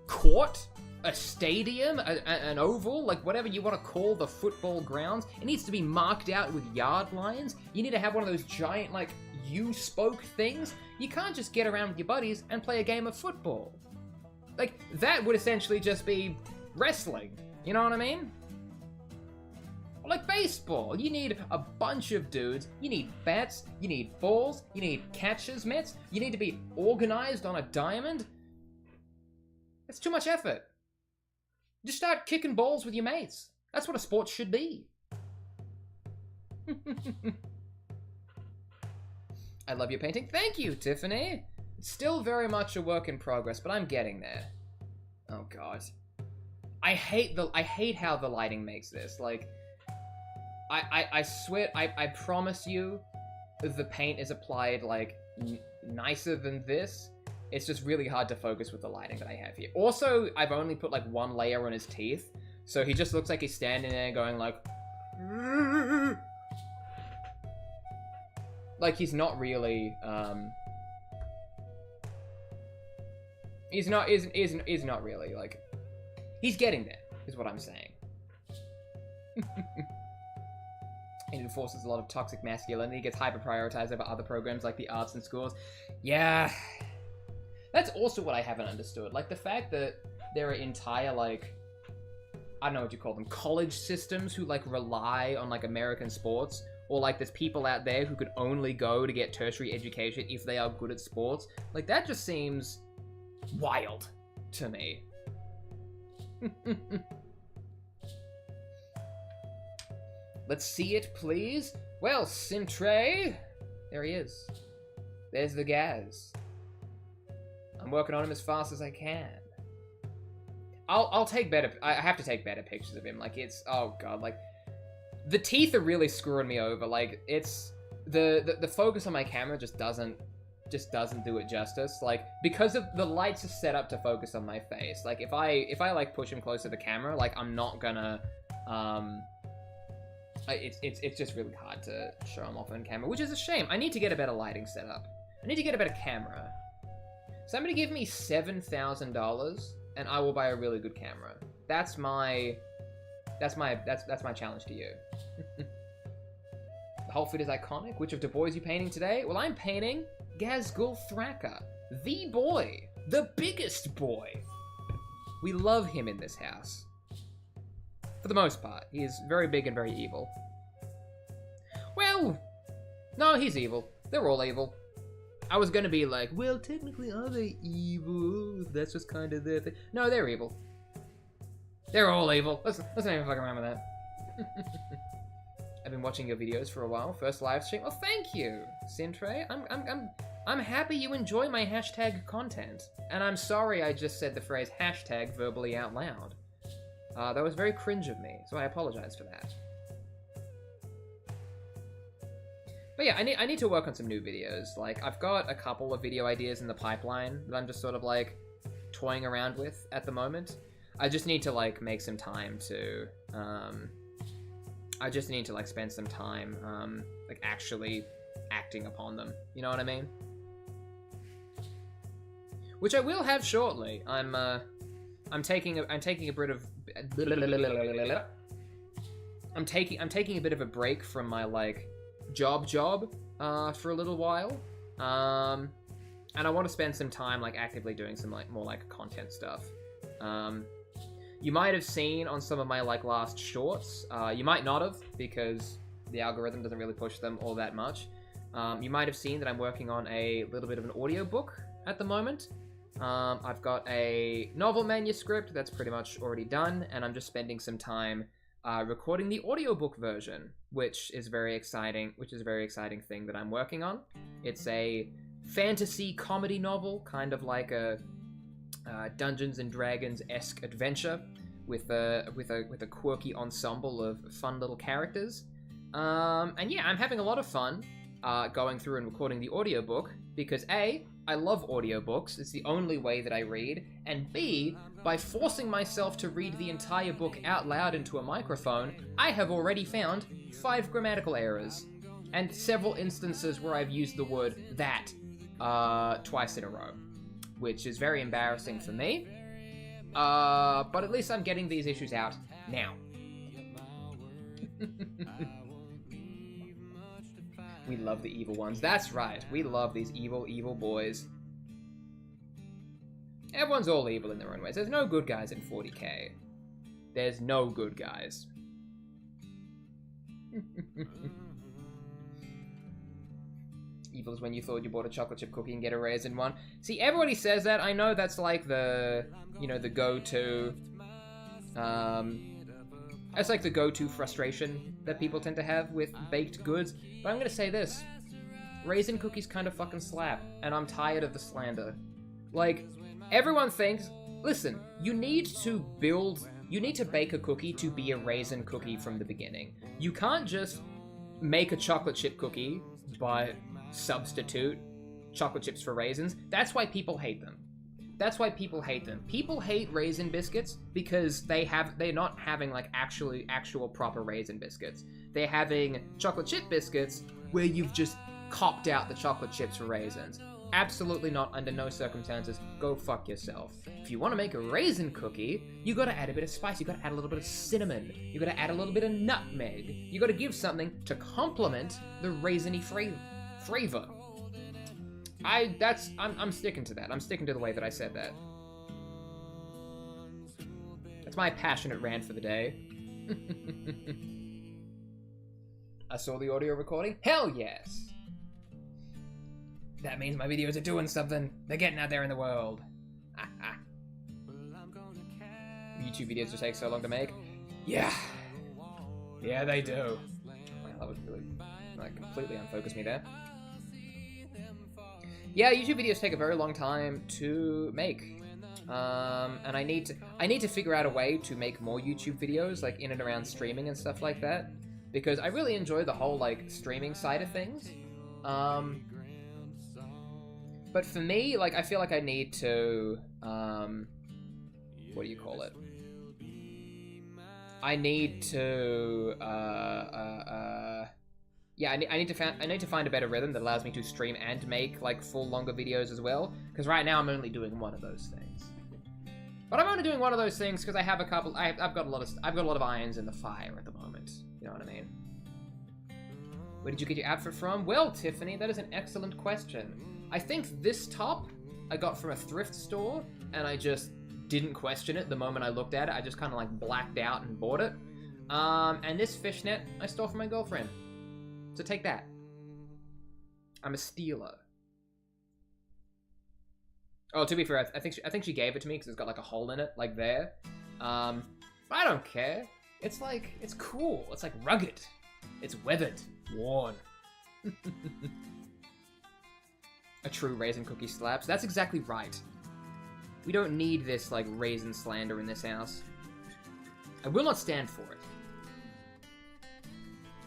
court, a stadium, an oval, like whatever you want to call the football grounds. It needs to be marked out with yard lines. You need to have one of those giant, like, U-spoke things. You can't just get around with your buddies and play a game of football. Like, that would essentially just be wrestling. You know what I mean? Like baseball, you need a bunch of dudes, you need bats, you need balls, you need catcher's mitts, you need to be organized on a diamond. It's too much effort. Just start kicking balls with your mates. That's what a sport should be. I love your painting. Thank you, Tiffany. It's still very much a work in progress, but I'm getting there. Oh god. I hate how the lighting makes this. Like, I swear, I promise you, the paint is applied, like, nicer than this. It's just really hard to focus with the lighting that I have here. Also, I've only put, like, one layer on his teeth, so he just looks like he's standing there going, like... like, he's not really, he's not really, like, he's getting there, is what I'm saying. It enforces a lot of toxic masculinity, gets hyper-prioritized over other programs like the arts and schools. Yeah. That's also what I haven't understood. Like, the fact that there are entire, like, I don't know what you call them, college systems who, like, rely on, like, American sports, or, like, there's people out there who could only go to get tertiary education if they are good at sports. Like, that just seems wild to me. Let's see it, please. Well, Sintre, there he is. There's the Gaz. I'm working on him as fast as I can. I'll take better. I have to take better pictures of him. Like, it's, oh god, like, the teeth are really screwing me over. Like, it's the focus on my camera just doesn't do it justice. Like, because of the lights are set up to focus on my face. Like, if I like push him close to the camera, like, I'm not gonna it's just really hard to show him off on camera, which is a shame. I need to get a better lighting setup. I need to get a better camera. Somebody give me $7,000 and I will buy a really good camera. That's my challenge to you. The whole fit is iconic. Which of the boys are you painting today? Well, I'm painting Gazgul Thraka, the boy, the biggest boy. We love him in this house. For the most part, he is very big and very evil. Well, no, he's evil. They're all evil. I was gonna be like, well, technically, are they evil? That's just kind of their thing. No, they're evil. They're all evil. Let's not even fuck around with that. I've been watching your videos for a while. First live stream. Well, thank you, Sintre. I'm happy you enjoy my hashtag content, and I'm sorry I just said the phrase hashtag verbally out loud. That was very cringe of me, so I apologize for that. But yeah, I need to work on some new videos. Like, I've got a couple of video ideas in the pipeline that I'm just sort of, like, toying around with at the moment. I just need to, like, make some time to, I just need to, like, spend some time, like, actually acting upon them. You know what I mean? Which I will have shortly. I'm taking a bit of, I'm taking a bit of a break from my, like, job for a little while, and I want to spend some time, like, actively doing some, like, more, like, content stuff. You might have seen on some of my, like, last shorts, you might not have, because the algorithm doesn't really push them all that much. You might have seen that I'm working on a little bit of an audiobook at the moment. I've got a novel manuscript that's pretty much already done, and I'm just spending some time recording the audiobook version, which is a very exciting thing that I'm working on. It's a fantasy comedy novel, kind of like a Dungeons and Dragons-esque adventure with a quirky ensemble of fun little characters. And yeah, I'm having a lot of fun going through and recording the audiobook because A, I love audiobooks, it's the only way that I read, and B, by forcing myself to read the entire book out loud into a microphone, I have already found 5 grammatical errors, and several instances where I've used the word that twice in a row, which is very embarrassing for me, but at least I'm getting these issues out now. We love the evil ones. That's right. We love these evil, evil boys. Everyone's all evil in their own ways. There's no good guys in 40k. There's no good guys. Evil is when you thought you bought a chocolate chip cookie and get a raisin one. See, everybody says that. I know that's like the, you know, the go-to, that's like the go-to frustration that people tend to have with baked goods. But I'm gonna say this. Raisin cookies kind of fucking slap, and I'm tired of the slander. Like, everyone thinks, listen, you need to bake a cookie to be a raisin cookie from the beginning. You can't just make a chocolate chip cookie, but substitute chocolate chips for raisins. That's why people hate them. That's why people hate them. People hate raisin biscuits because they're not having like actual proper raisin biscuits. They're having chocolate chip biscuits where you've just copped out the chocolate chips for raisins. Absolutely not, under no circumstances. Go fuck yourself. If you want to make a raisin cookie, you gotta add a bit of spice, you gotta add a little bit of cinnamon, you gotta add a little bit of nutmeg, you gotta give something to complement the raisiny flavor. I'm sticking to that. I'm sticking to the way that I said that. That's my passionate rant for the day. I saw the audio recording. Hell yes! That means my videos are doing something. They're getting out there in the world. YouTube videos just take so long to make. Yeah. Yeah, they do. Wow, that was really, like, completely unfocused me there. Yeah, YouTube videos take a very long time to make. And I need to figure out a way to make more YouTube videos, like, in and around streaming and stuff like that. Because I really enjoy the whole, like, streaming side of things. But for me, like, I feel like I need to, what do you call it? I need to, yeah, I need to find a better rhythm that allows me to stream and make, like, full longer videos as well. Because right now I'm only doing one of those things. But I'm only doing one of those things because I have a couple, I've got a lot of irons in the fire at the moment. You know what I mean? Where did you get your outfit from? Well, Tiffany, that is an excellent question. I think this top I got from a thrift store, and I just didn't question it the moment I looked at it. I just kind of like blacked out and bought it. And this fishnet I stole from my girlfriend. So take that. I'm a stealer. Oh, to be fair, I think she gave it to me because it's got like a hole in it, like there. But I don't care. It's like, it's cool. It's like rugged. It's weathered, worn. A true raisin cookie slaps. That's exactly right. We don't need this, like, raisin slander in this house. I will not stand for it.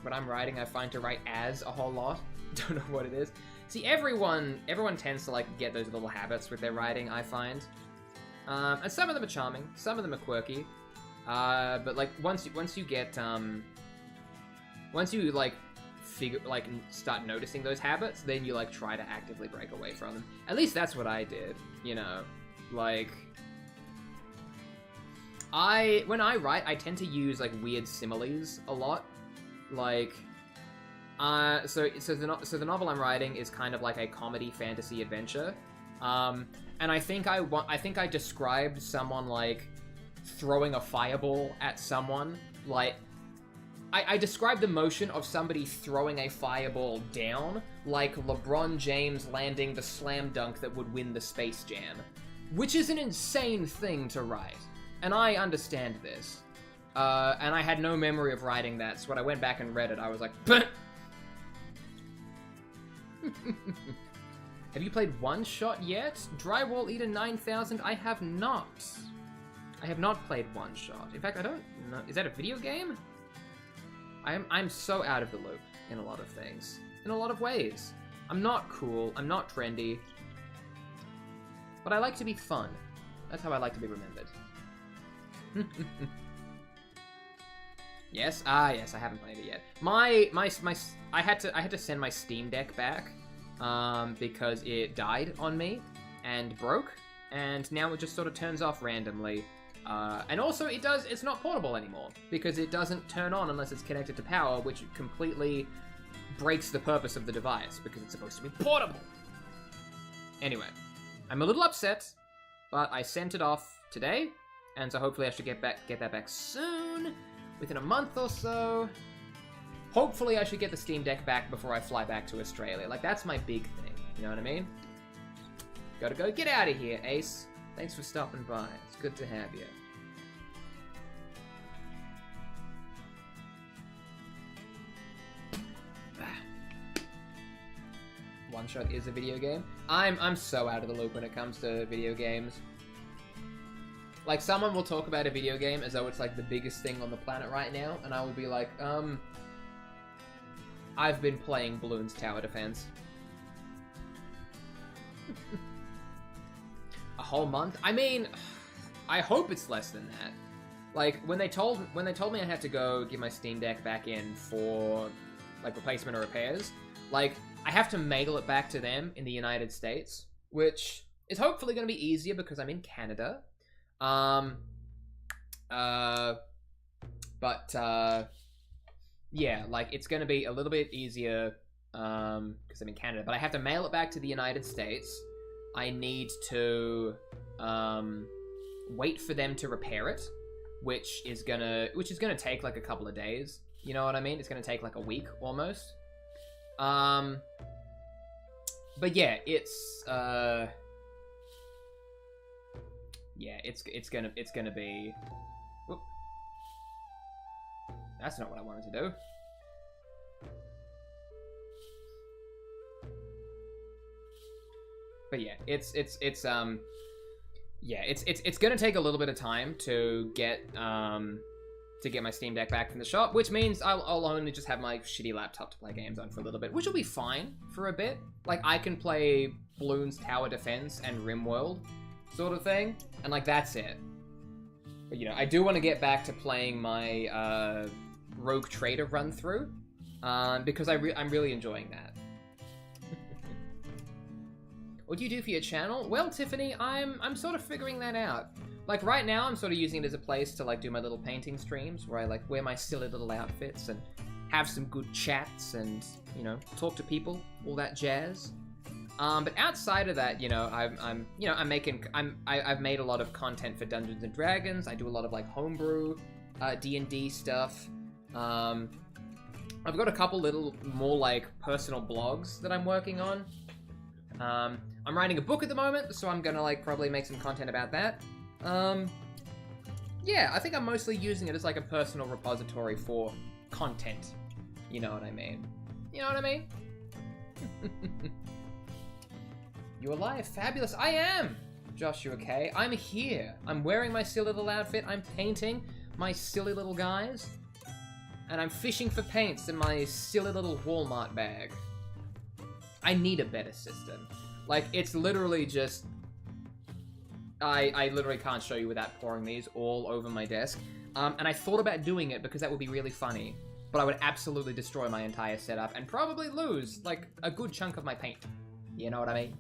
When I'm writing, I find to write as a whole lot. Don't know what it is. See, everyone tends to, like, get those little habits with their writing, I find. And some of them are charming. Some of them are quirky. But, like, once you get, once you, like, start noticing those habits, then you, like, try to actively break away from them. At least that's what I did, you know? Like, when I write, I tend to use, like, weird similes a lot. Like, so the novel I'm writing is kind of like a comedy fantasy adventure. And I think I described someone, like, throwing a fireball at someone, like, I described the motion of somebody throwing a fireball down like LeBron James landing the slam dunk that would win the Space Jam. Which is an insane thing to write. And I understand this. And I had no memory of writing that, so when I went back and read it, I was like, Bleh! Have you played One Shot yet? Drywall Eater 9000? I have not. I have not played One Shot. In fact, I don't know. Is that a video game? I'm so out of the loop in a lot of things. In a lot of ways. I'm not cool. I'm not trendy. But I like to be fun. That's how I like to be remembered. Yes? Ah, yes, I haven't played it yet. I had to send my Steam Deck back, because it died on me, and broke, and now it just sort of turns off randomly. And also, it's not portable anymore, because it doesn't turn on unless it's connected to power, which completely breaks the purpose of the device, because it's supposed to be portable. Anyway, I'm a little upset, but I sent it off today, and so hopefully I should get that back soon, within a month or so. Hopefully I should get the Steam Deck back before I fly back to Australia. Like, that's my big thing, you know what I mean? Gotta go. Get out of here, Ace. Thanks for stopping by. It's good to have you. One Shot is a video game. I'm so out of the loop when it comes to video games. Like, someone will talk about a video game as though it's like the biggest thing on the planet right now, and I will be like, I've been playing Bloons Tower Defense. A whole month? I mean, I hope it's less than that. Like, when they told me I had to go get my Steam Deck back in for, like, replacement or repairs, like, I have to mail it back to them in the United States, which is hopefully going to be easier because I'm in Canada. Yeah, like, it's going to be a little bit easier because I'm in Canada, but I have to mail it back to the United States. I need to wait for them to repair it, which is gonna take like a couple of days. You know what I mean? It's gonna take like a week almost. But yeah, it's gonna be. Whoop. That's not what I wanted to do. But yeah, it's gonna take a little bit of time to get my Steam Deck back from the shop, which means I'll only just have my shitty laptop to play games on for a little bit, which will be fine for a bit. Like, I can play Bloons Tower Defense and RimWorld sort of thing, and like, that's it. But you know, I do want to get back to playing my Rogue Trader run through, because I'm really enjoying that. What do you do for your channel? Well, Tiffany, I'm sort of figuring that out. Like, right now, I'm sort of using it as a place to, like, do my little painting streams where I, like, wear my silly little outfits and have some good chats and, you know, talk to people, all that jazz. But outside of that, you know, I've made a lot of content for Dungeons and Dragons. I do a lot of, like, homebrew, D&D stuff. I've got a couple little more, like, personal blogs that I'm working on. I'm writing a book at the moment, so I'm gonna, like, probably make some content about that. Yeah, I think I'm mostly using it as, like, a personal repository for content. You know what I mean? You know what I mean? You alive? Fabulous. I am! Joshua K. I'm here. I'm wearing my silly little outfit. I'm painting my silly little guys. And I'm fishing for paints in my silly little Walmart bag. I need a better system. Like, it's literally just... I literally can't show you without pouring these all over my desk. And I thought about doing it because that would be really funny. But I would absolutely destroy my entire setup and probably lose, like, a good chunk of my paint. You know what I mean?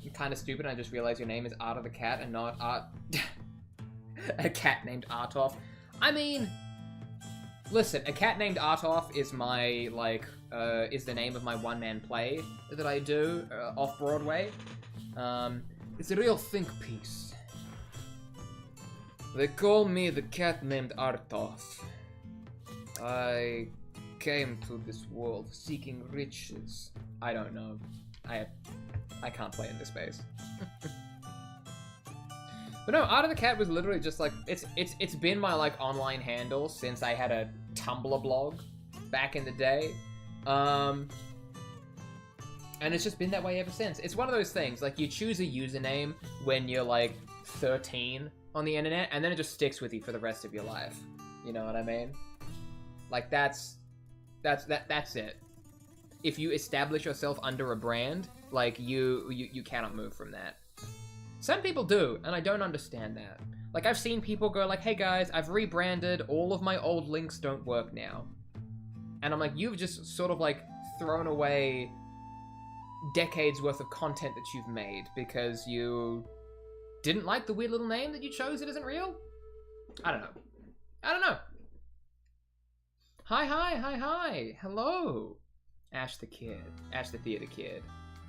You're kind of stupid, I just realized your name is Art of the Cat and not Art... a cat named Artoff. I mean... Listen, A Cat Named Artoff is my, like, is the name of my one-man play that I do off-Broadway. It's a real think piece. They call me the Cat Named Artoff. I came to this world seeking riches. I don't know. I can't play in this space. But no, Art of the Cat was literally just like, it's been my, like, online handle since I had a Tumblr blog back in the day. And it's just been that way ever since. It's one of those things, like, you choose a username when you're, like, 13 on the internet, and then it just sticks with you for the rest of your life. You know what I mean? Like, that's it. If you establish yourself under a brand, like, you cannot move from that. Some people do, and I don't understand that. Like, I've seen people go like, hey guys, I've rebranded, all of my old links don't work now. And I'm like, you've just sort of, like, thrown away decades worth of content that you've made because you didn't like the weird little name that you chose that isn't real? I don't know. Hi. Hello. Ash the Theater Kid.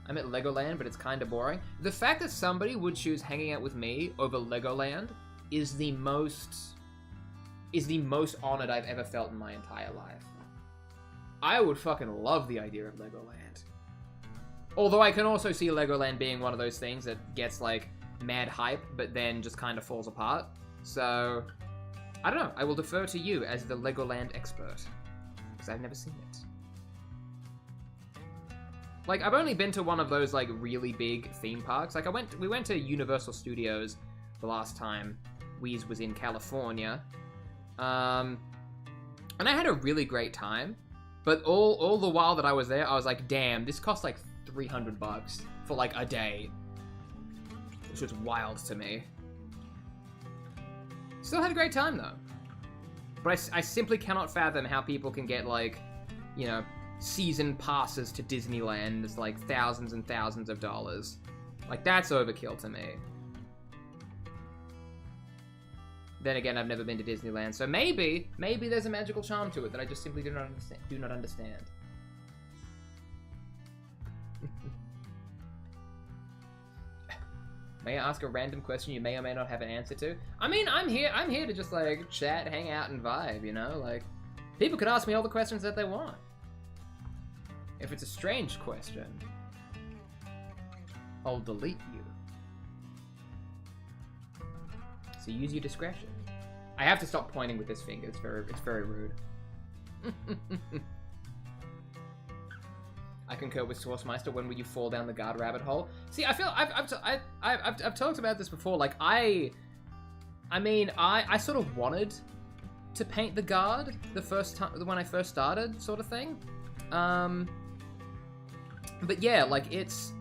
I'm at Legoland, but it's kind of boring. The fact that somebody would choose hanging out with me over Legoland is the most honored I've ever felt in my entire life. I would fucking love the idea of Legoland. Although I can also see Legoland being one of those things that gets, like, mad hype, but then just kind of falls apart. So, I don't know. I will defer to you as the Legoland expert, because I've never seen it. Like, I've only been to one of those, like, really big theme parks. Like, we went to Universal Studios the last time Weez was in California. And I had a really great time. But all the while that I was there, I was like, damn, this cost, like, $300 for, like, a day. Which was wild to me. Still had a great time, though. But I simply cannot fathom how people can get, like, you know, season passes to Disneyland is like thousands and thousands of dollars. Like, that's overkill to me. Then again, I've never been to Disneyland, so maybe there's a magical charm to it that I just simply do not understand. May I ask a random question you may or may not have an answer to? I mean, I'm here to just, like, chat, hang out, and vibe, you know? Like, people could ask me all the questions that they want. If it's a strange question, I'll delete you. So use your discretion. I have to stop pointing with this finger. It's very rude. I concur with Sourcemeister. When will you fall down the guard rabbit hole? See, I feel I've talked about this before. Like, I mean, I sort of wanted to paint the guard the first time when I first started, sort of thing. But yeah, like, it's.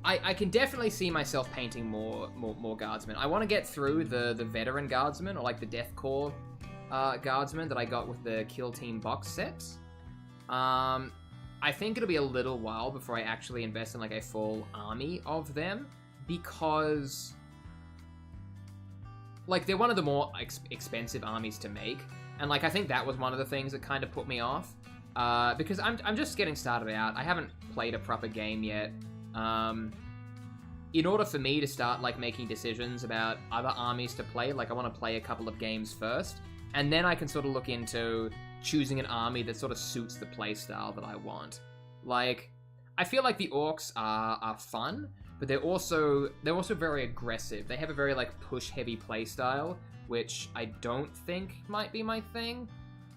I can definitely see myself painting more guardsmen. I want to get through the veteran guardsmen, or like the Death Corps guardsmen that I got with the Kill Team box sets. I think it'll be a little while before I actually invest in like a full army of them, because like they're one of the more expensive armies to make, and like I think that was one of the things that kind of put me off, because I'm just getting started out. I haven't played a proper game yet. In order for me to start like making decisions about other armies to play, like I want to play a couple of games first, and then I can sort of look into choosing an army that sort of suits the playstyle that I want. Like, I feel like the orcs are fun, but they're also very aggressive. They have a very like push heavy playstyle, which I don't think might be my thing.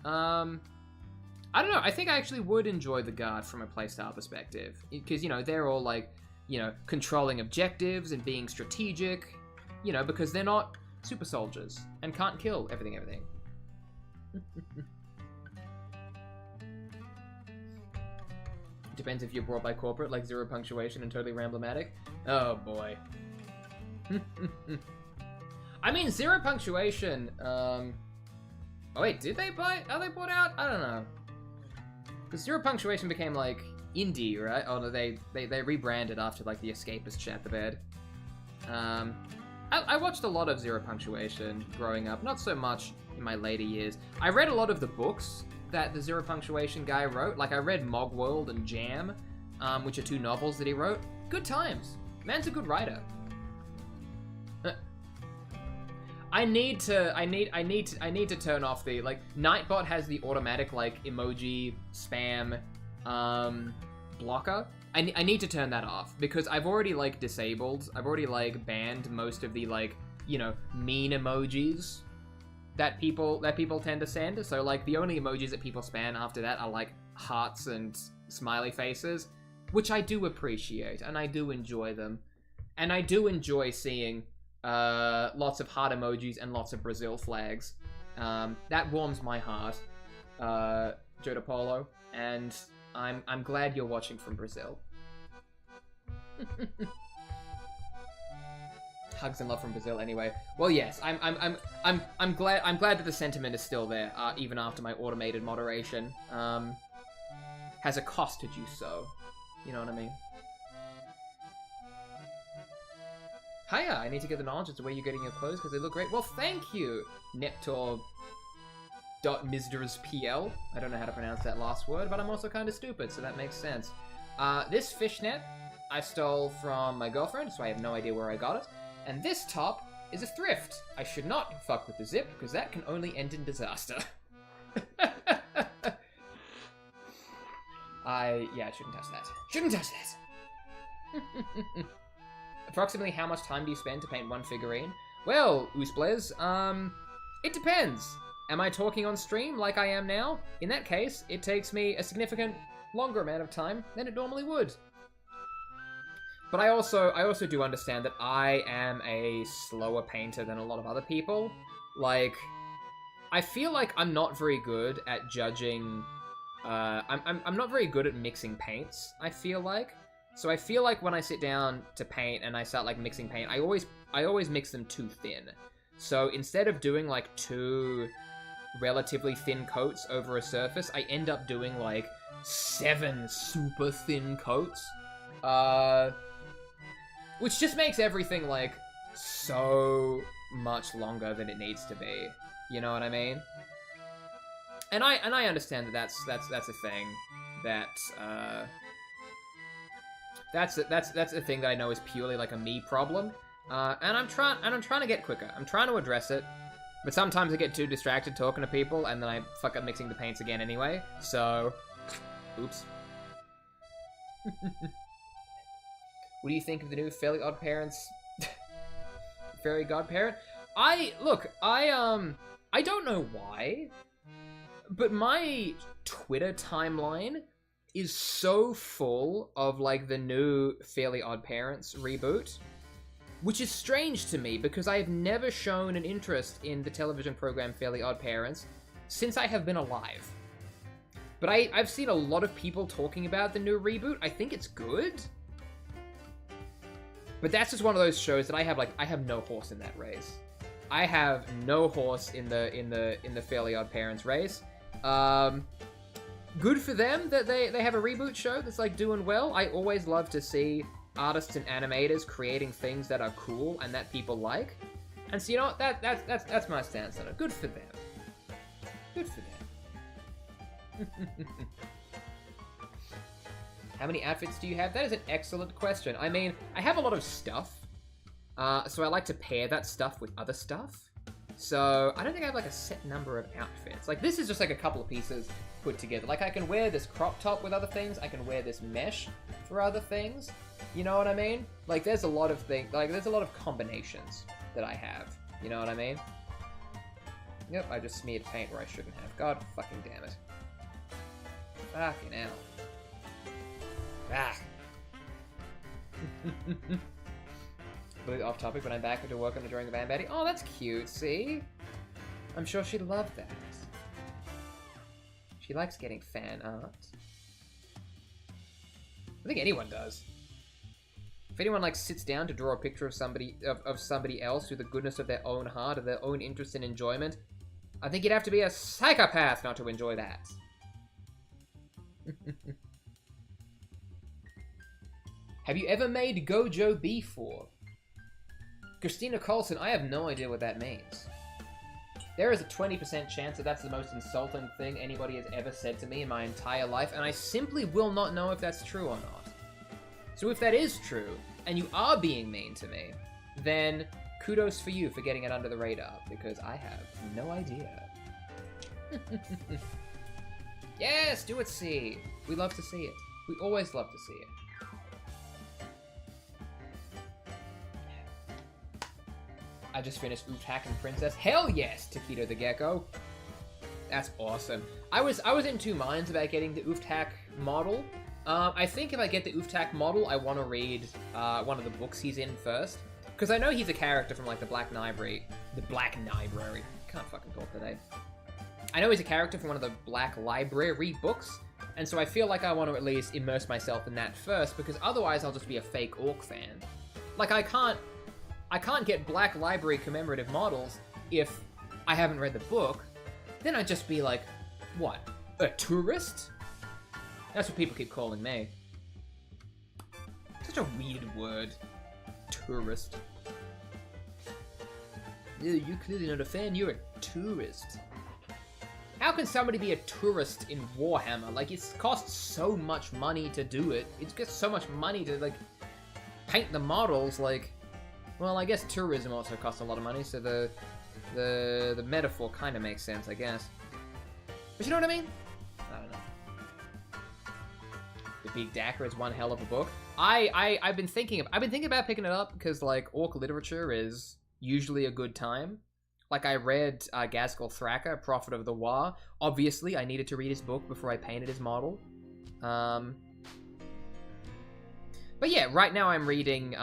I don't know. I think I actually would enjoy the guard from a playstyle perspective, because you know they're all like, you know, controlling objectives and being strategic, you know, because they're not super soldiers and can't kill everything. Depends if you're brought by corporate, like Zero Punctuation and Totally Ramblomatic. Oh boy. I mean, Zero Punctuation, oh wait, did they buy, are they bought out? I don't know. Because Zero Punctuation became like indie, right? Oh no, they rebranded after like the Escapist Chat the Bed. I watched a lot of Zero Punctuation growing up, not so much in my later years. I read a lot of the books that the Zero Punctuation guy wrote. Like I read Mogworld and Jam, which are 2 novels that he wrote. Good times. Man's a good writer. I need to turn off the, like, Nightbot has the automatic, like, emoji spam, blocker. I need to turn that off, because I've already, like, banned most of the, like, you know, mean emojis that people tend to send. So, like, the only emojis that people spam after that are, like, hearts and smiley faces, which I do appreciate, and I do enjoy them. And I do enjoy seeing lots of heart emojis and lots of Brazil flags. That warms my heart, Joda Polo, and I'm glad you're watching from Brazil. Hugs and love from Brazil. Anyway, well, yes, I'm glad that the sentiment is still there, even after my automated moderation has accosted you so. You know what I mean? Hiya, I need to get the knowledge as to where you're getting your clothes because they look great. Well, thank you, Neptor.Misders.pl. I don't know how to pronounce that last word, but I'm also kind of stupid, so that makes sense. This fishnet I stole from my girlfriend, so I have no idea where I got it. And this top is a thrift. I should not fuck with the zip, because that can only end in disaster. I shouldn't touch that. Shouldn't touch that! Approximately how much time do you spend to paint one figurine? Well, Oosblez, it depends. Am I talking on stream like I am now? In that case, it takes me a significant longer amount of time than it normally would. But I also do understand that I am a slower painter than a lot of other people. Like, I feel like I'm not very good at judging. I'm not very good at mixing paints, I feel like. So I feel like when I sit down to paint and I start like mixing paint, I always mix them too thin. So instead of doing like 2 relatively thin coats over a surface, I end up doing like 7 super thin coats. Which just makes everything, like, so much longer than it needs to be. You know what I mean? And I understand that that's a thing that's a thing that I know is purely like a me problem. And I'm trying to get quicker. I'm trying to address it. But sometimes I get too distracted talking to people, and then I fuck up mixing the paints again anyway. So, oops. What do you think of the new Fairly Odd Parents Fairy Godparent? I don't know why, but my Twitter timeline is so full of, like, the new Fairly Odd Parents reboot, which is strange to me because I have never shown an interest in the television program Fairly Odd Parents since I have been alive. But I've seen a lot of people talking about the new reboot. I think it's good. But that's just one of those shows that I have no horse in that race. I have no horse in the Fairly Odd Parents race. Good for them that they have a reboot show that's, like, doing well. I always love to see artists and animators creating things that are cool and that people like. And so, you know what? That's my stance on it. Good for them. Good for them. How many outfits do you have? That is an excellent question. I mean, I have a lot of stuff. So I like to pair that stuff with other stuff. So I don't think I have, like, a set number of outfits. Like, this is just, like, a couple of pieces put together. Like, I can wear this crop top with other things. I can wear this mesh for other things. You know what I mean? Like, there's a lot of things. Like, there's a lot of combinations that I have. You know what I mean? Yep, I just smeared paint where I shouldn't have. God fucking damn it. Fucking hell. Ah. Really off topic, but I'm back into work on the during the band Betty. Oh, that's cute, see? I'm sure she'd love that. She likes getting fan art. I think anyone does. If anyone, like, sits down to draw a picture of somebody else through the goodness of their own heart or their own interest and enjoyment, I think you'd have to be a psychopath not to enjoy that. Have you ever made Gojo before? Christina Coulson, I have no idea what that means. There is a 20% chance that that's the most insulting thing anybody has ever said to me in my entire life, and I simply will not know if that's true or not. So if that is true, and you are being mean to me, then kudos for you for getting it under the radar, because I have no idea. Yes, do it, C. We love to see it. We always love to see it. I just finished Utak and Princess. Hell yes, Taquito the Gecko. That's awesome. I was in two minds about getting the Utak model. I think if I get the Utak model, I want to read one of the books he's in first. Because I know he's a character from, like, the Black Library. The Black Library. Can't fucking talk today. I know he's a character from one of the Black Library books. And so I feel like I want to at least immerse myself in that first, because otherwise I'll just be a fake orc fan. Like, I can't get Black Library commemorative models if I haven't read the book. Then I'd just be like, what, a tourist? That's what people keep calling me. Such a weird word. Tourist. You're clearly not a fan, you're a tourist. How can somebody be a tourist in Warhammer? Like, it costs so much money to do it. It gets so much money to, like, paint the models, like... Well, I guess tourism also costs a lot of money, so the metaphor kind of makes sense, I guess. But you know what I mean? I don't know. The Big Dacker is one hell of a book. I've been thinking about picking it up because, like, orc literature is usually a good time. Like, I read Ghazghkull Thraka, Prophet of the War. Obviously, I needed to read his book before I painted his model. But yeah, right now I'm reading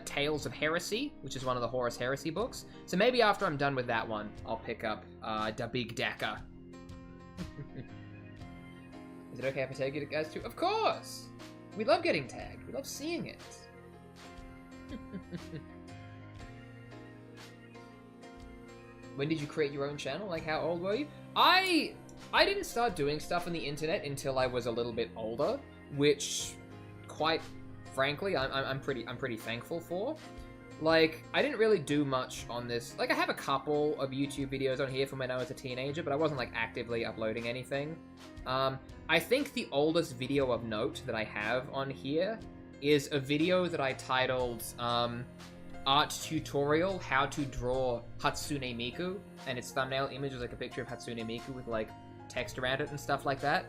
Tales of Heresy, which is one of the Horus Heresy books. So maybe after I'm done with that one, I'll pick up the Big Dacker. Is it okay if I tag you guys too? Of course! We love getting tagged. We love seeing it. When did you create your own channel? Like, how old were you? I I didn't start doing stuff on the internet until I was a little bit older, which, quite frankly, I'm pretty thankful for. Like, I didn't really do much on this. Like, I have a couple of YouTube videos on here from when I was a teenager, but I wasn't, like, actively uploading anything. I think the oldest video of note that I have on here is a video that I titled, Art Tutorial, How to Draw Hatsune Miku, and its thumbnail image is, like, a picture of Hatsune Miku with, like, text around it and stuff like that.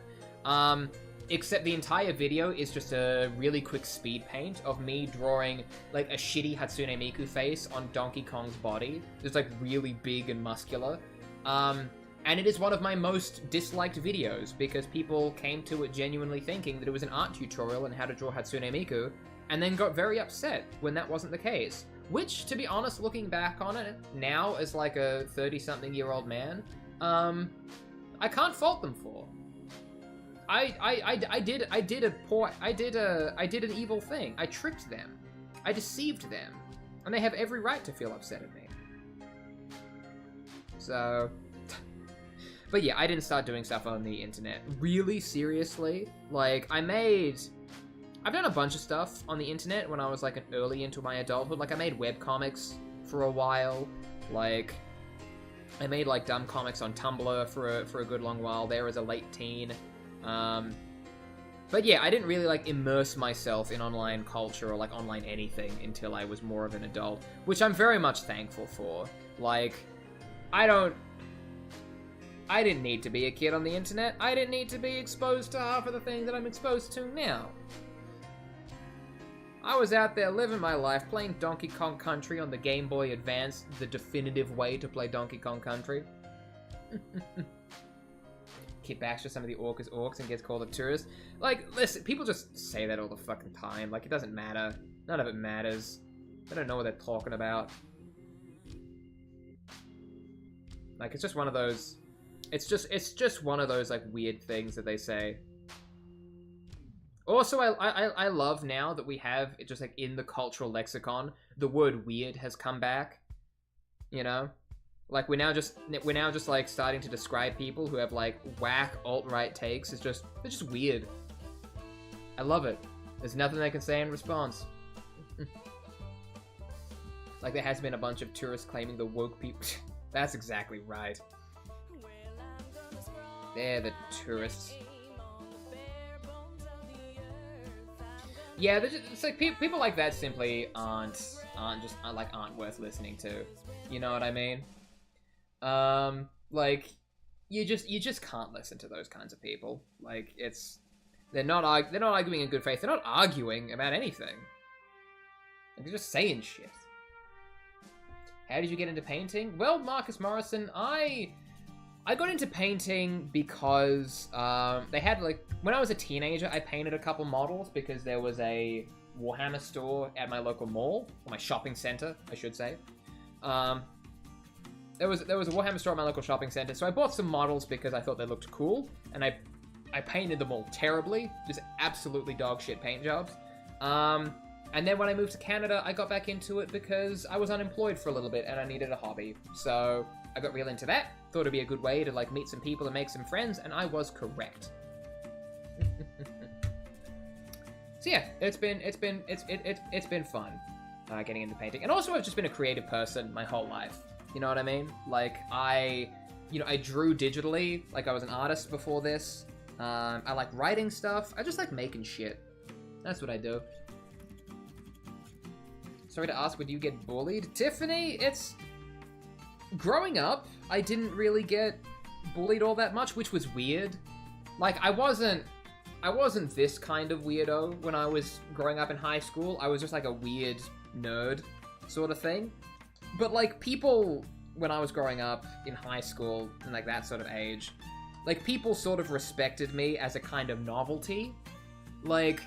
Except the entire video is just a really quick speed paint of me drawing, like, a shitty Hatsune Miku face on Donkey Kong's body. It's, like, really big and muscular. And it is one of my most disliked videos, because people came to it genuinely thinking that it was an art tutorial on how to draw Hatsune Miku, and then got very upset when that wasn't the case. Which, to be honest, looking back on it now as, like, a 30-something-year-old man, I can't fault them for. I did an evil thing. I tricked them. I deceived them. And they have every right to feel upset at me. So, but yeah, I didn't start doing stuff on the internet. Really, seriously, like, I've done a bunch of stuff on the internet when I was, like, early into my adulthood. Like, I made webcomics for a while. Like, I made, like, dumb comics on Tumblr for a good long while there as a late teen. But yeah, I didn't really, like, immerse myself in online culture or, like, online anything until I was more of an adult, which I'm very much thankful for. Like, I didn't need to be a kid on the internet. I didn't need to be exposed to half of the things that I'm exposed to now. I was out there living my life, playing Donkey Kong Country on the Game Boy Advance, the definitive way to play Donkey Kong Country. Kid backs some of the orcs and gets called a tourist. Like, listen, people just say that all the fucking time. Like, it doesn't matter. None of it matters. They don't know what they're talking about. Like, it's just one of those... It's just one of those, like, weird things that they say. Also, I love now that we have, it just, like, in the cultural lexicon, the word weird has come back. You know? Like, we're now just like starting to describe people who have, like, whack alt-right takes. They're just weird. I love it. There's nothing they can say in response. Like, there has been a bunch of tourists claiming the woke people. That's exactly right. They're the tourists. Yeah, it's like people like that simply aren't worth listening to. You know what I mean? Like, you just can't listen to those kinds of people. Like, they're not arguing in good faith. They're not arguing about anything. Like, they're just saying shit. How did you get into painting? Well, Marcus Morrison, I got into painting because they had, like, when I was a teenager, I painted a couple models because there was a Warhammer store at my local mall, or my shopping center, I should say. There was a Warhammer store at my local shopping center, so I bought some models because I thought they looked cool, and I painted them all terribly, just absolutely dog shit paint jobs. And then when I moved to Canada, I got back into it because I was unemployed for a little bit and I needed a hobby. So I got real into that, thought it'd be a good way to, like, meet some people and make some friends, and I was correct. So yeah, it's been fun getting into painting. And also, I've just been a creative person my whole life. You know what I mean? Like, I drew digitally. Like, I was an artist before this. I like writing stuff. I just like making shit. That's what I do. Sorry to ask, would you get bullied? Tiffany, it's... Growing up, I didn't really get bullied all that much, which was weird. Like, I wasn't this kind of weirdo when I was growing up in high school. I was just like a weird nerd sort of thing. But, like, people, when I was growing up in high school and, like, that sort of age, like, people sort of respected me as a kind of novelty. Like,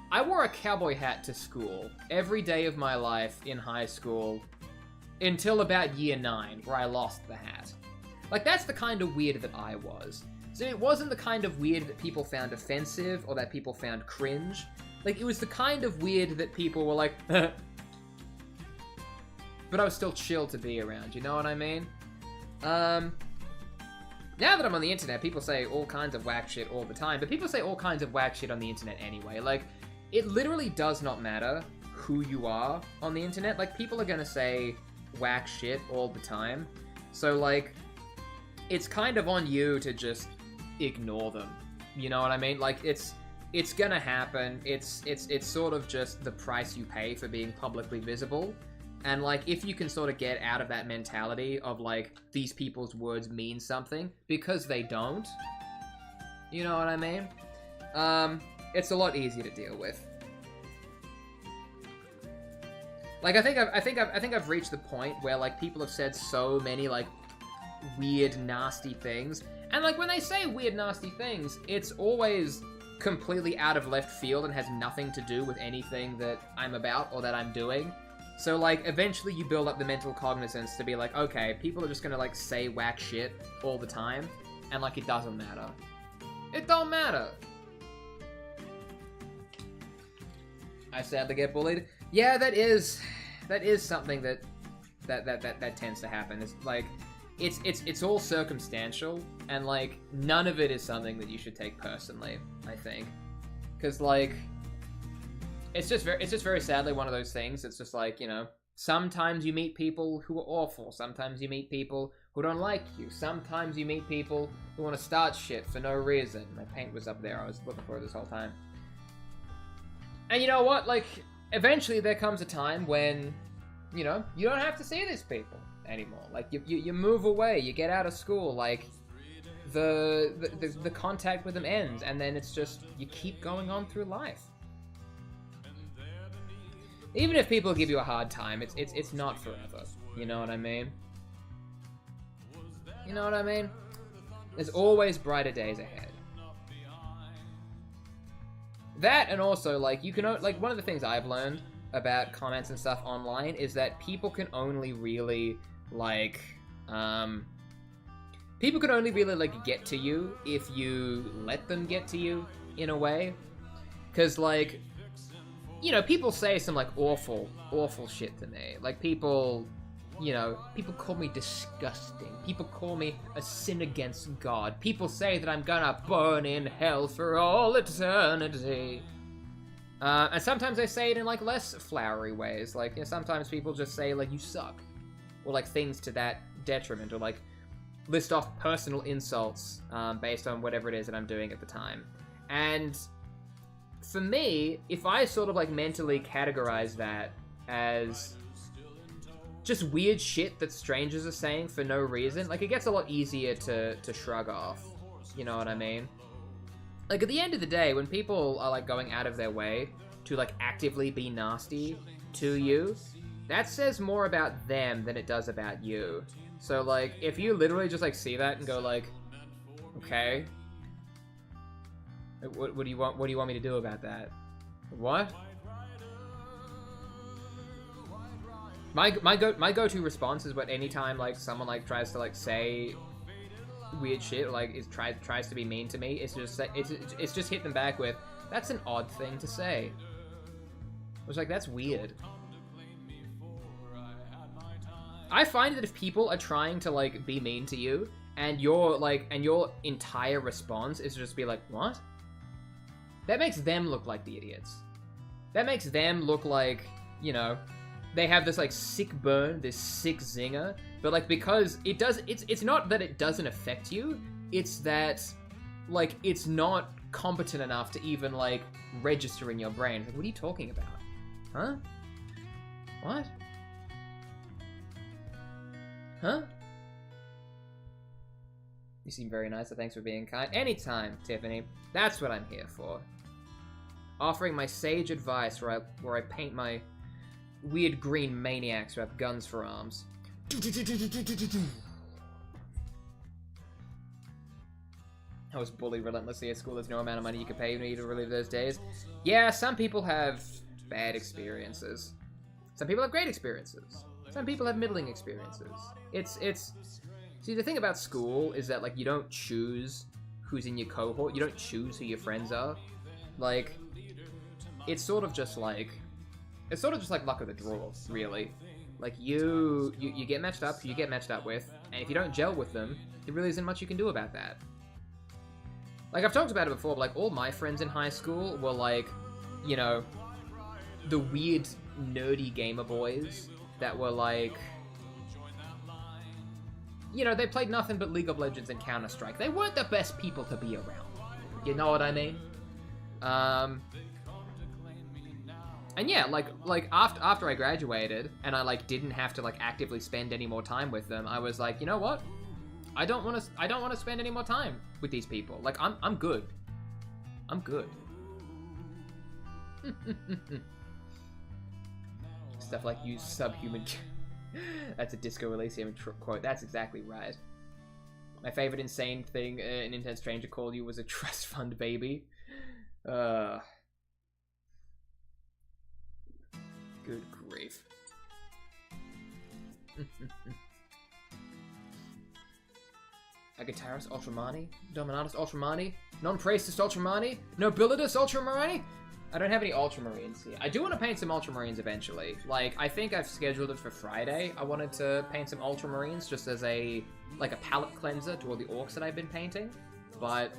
I wore a cowboy hat to school every day of my life in high school until about year 9, where I lost the hat. Like, that's the kind of weird that I was. So it wasn't the kind of weird that people found offensive or that people found cringe. Like, it was the kind of weird that people were like, but I was still chill to be around, you know what I mean? Now that I'm on the internet, people say all kinds of whack shit all the time, but people say all kinds of whack shit on the internet anyway. Like, it literally does not matter who you are on the internet. Like, people are gonna say whack shit all the time. So, like, it's kind of on you to just ignore them. You know what I mean? Like, it's gonna happen. It's sort of just the price you pay for being publicly visible. And, like, if you can sort of get out of that mentality of, like, these people's words mean something, because they don't, you know what I mean? It's a lot easier to deal with. Like, I think I've reached the point where, like, people have said so many, like, weird, nasty things. And, like, when they say weird, nasty things, it's always completely out of left field and has nothing to do with anything that I'm about or that I'm doing. So, like, eventually you build up the mental cognizance to be like, okay, people are just gonna, like, say whack shit all the time, and, like, it doesn't matter. It don't matter. I sadly get bullied. Yeah, that is something that tends to happen. It's, like, it's all circumstantial, and, like, none of it is something that you should take personally, I think. Because, like, it's just very sadly one of those things. It's just like, you know, sometimes you meet people who are awful. Sometimes you meet people who don't like you. Sometimes you meet people who want to start shit for no reason. My paint was up there. I was looking for it this whole time. And you know what? Like, eventually there comes a time when, you know, you don't have to see these people anymore. Like, you move away. You get out of school. Like, the contact with them ends. And then it's just, you keep going on through life. Even if people give you a hard time, it's not forever. You know what I mean? You know what I mean? There's always brighter days ahead. That, and also, like, you can, like, one of the things I've learned about comments and stuff online is that people can only really, like, people can only really, like, get to you if you let them get to you, in a way. Because, like, you know, people say some, like, awful shit to me. Like, people, you know, people call me disgusting. People call me a sin against God. People say that I'm gonna burn in hell for all eternity. And sometimes they say it in, like, less flowery ways. Like, you know, sometimes people just say, like, you suck. Or, like, things to that detriment. Or, like, list off personal insults based on whatever it is that I'm doing at the time. And for me, if I sort of, like, mentally categorize that as just weird shit that strangers are saying for no reason, like, it gets a lot easier to shrug off. You know what I mean? Like, at the end of the day, when people are, like, going out of their way to, like, actively be nasty to you, that says more about them than it does about you. So, like, if you literally just, like, see that and go, like, okay, what do you want me to do about that? What? My go-to response is what anytime, like, someone, like, tries to, like, say weird shit, or, like, tries to be mean to me, it's just hit them back with, that's an odd thing to say. I was like, that's weird. I find that if people are trying to, like, be mean to you, and your entire response is to just be like, what? That makes them look like the idiots. That makes them look like, you know, they have this, like, sick burn, this sick zinger, but, like, because it's not that it doesn't affect you, it's that, like, it's not competent enough to even, like, register in your brain. Like, what are you talking about? Huh? What? Huh? You seem very nice, so thanks for being kind. Anytime, Tiffany. That's what I'm here for. Offering my sage advice where I paint my weird green maniacs who have guns for arms. I was bullied relentlessly at school. There's no amount of money you can pay me to relive those days. Yeah, some people have bad experiences. Some people have great experiences. Some people have middling experiences. See, the thing about school is that, like, you don't choose who's in your cohort. You don't choose who your friends are. Like, it's sort of just like luck of the draw, really. Like, you get matched up, you get matched up with, and if you don't gel with them, there really isn't much you can do about that. Like, I've talked about it before, but, like, all my friends in high school were, like, you know, the weird, nerdy gamer boys that were, like, you know, they played nothing but League of Legends and Counter-Strike. They weren't the best people to be around. You know what I mean? And yeah, like after I graduated and I like didn't have to like actively spend any more time with them, I was like, you know what? I don't want to spend any more time with these people. Like I'm good. I'm good. Stuff like use subhuman. That's a Disco Elysium quote. That's exactly right. My favorite insane thing an intense stranger called you was a trust fund baby. Good grief. A guitarist Ultramani? Dominatus Ultramani? Non-Praestus Ultramani? Nobilitas Ultramani? I don't have any Ultramarines here. I do want to paint some Ultramarines eventually. Like, I think I've scheduled it for Friday. I wanted to paint some Ultramarines just as a, like a palette cleanser to all the orcs that I've been painting. But,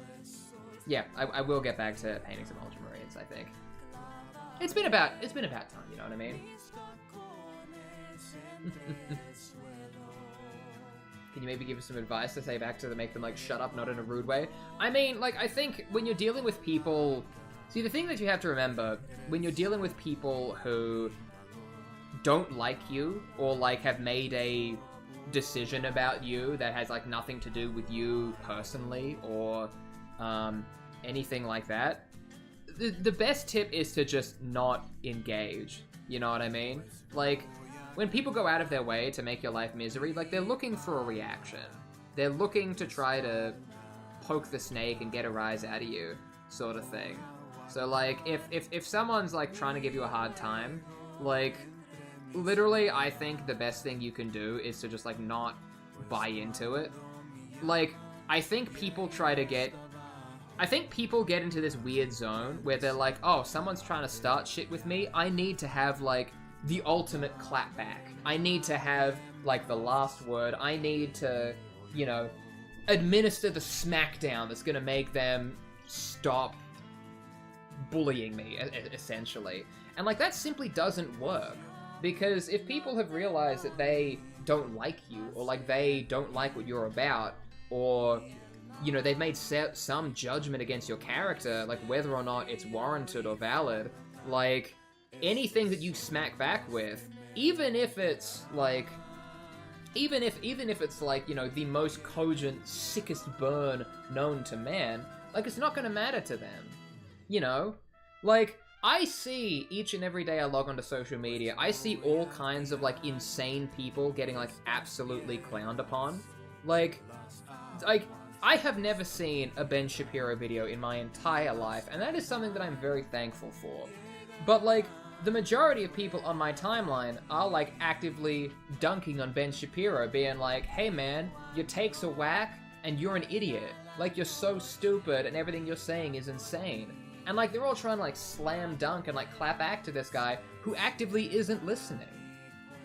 yeah, I will get back to painting some Ultramarines, I think. It's been about time, you know what I mean? Can you maybe give us some advice to say back to make them, like, shut up, not in a rude way? I mean, like, I think when you're dealing with people... See, the thing that you have to remember, when you're dealing with people who don't like you, or, like, have made a decision about you that has, like, nothing to do with you personally, or anything like that, the best tip is to just not engage. You know what I mean? Like, when people go out of their way to make your life misery, like, they're looking for a reaction. They're looking to try to poke the snake and get a rise out of you, sort of thing. So, like, if someone's, like, trying to give you a hard time, like, literally, I think the best thing you can do is to just, like, not buy into it. Like, I think people get into this weird zone where they're like, oh, someone's trying to start shit with me, I need to have, like, the ultimate clapback. I need to have, like, the last word. I need to, you know, administer the smackdown that's gonna make them stop bullying me, essentially. And, like, that simply doesn't work. Because if people have realized that they don't like you, or, like, they don't like what you're about, or, you know, they've made some judgment against your character, like, whether or not it's warranted or valid, like, anything that you smack back with, even if it's, like, even if it's, like, you know, the most cogent, sickest burn known to man, like, it's not gonna matter to them. You know? Like, I see each and every day I log onto social media, I see all kinds of, like, insane people getting, like, absolutely clowned upon. Like, I have never seen a Ben Shapiro video in my entire life, and that is something that I'm very thankful for. But, like, the majority of people on my timeline are, like, actively dunking on Ben Shapiro, being like, hey man, your takes are whack, and you're an idiot. Like, you're so stupid, and everything you're saying is insane. And, like, they're all trying to, like, slam dunk and, like, clap back to this guy who actively isn't listening.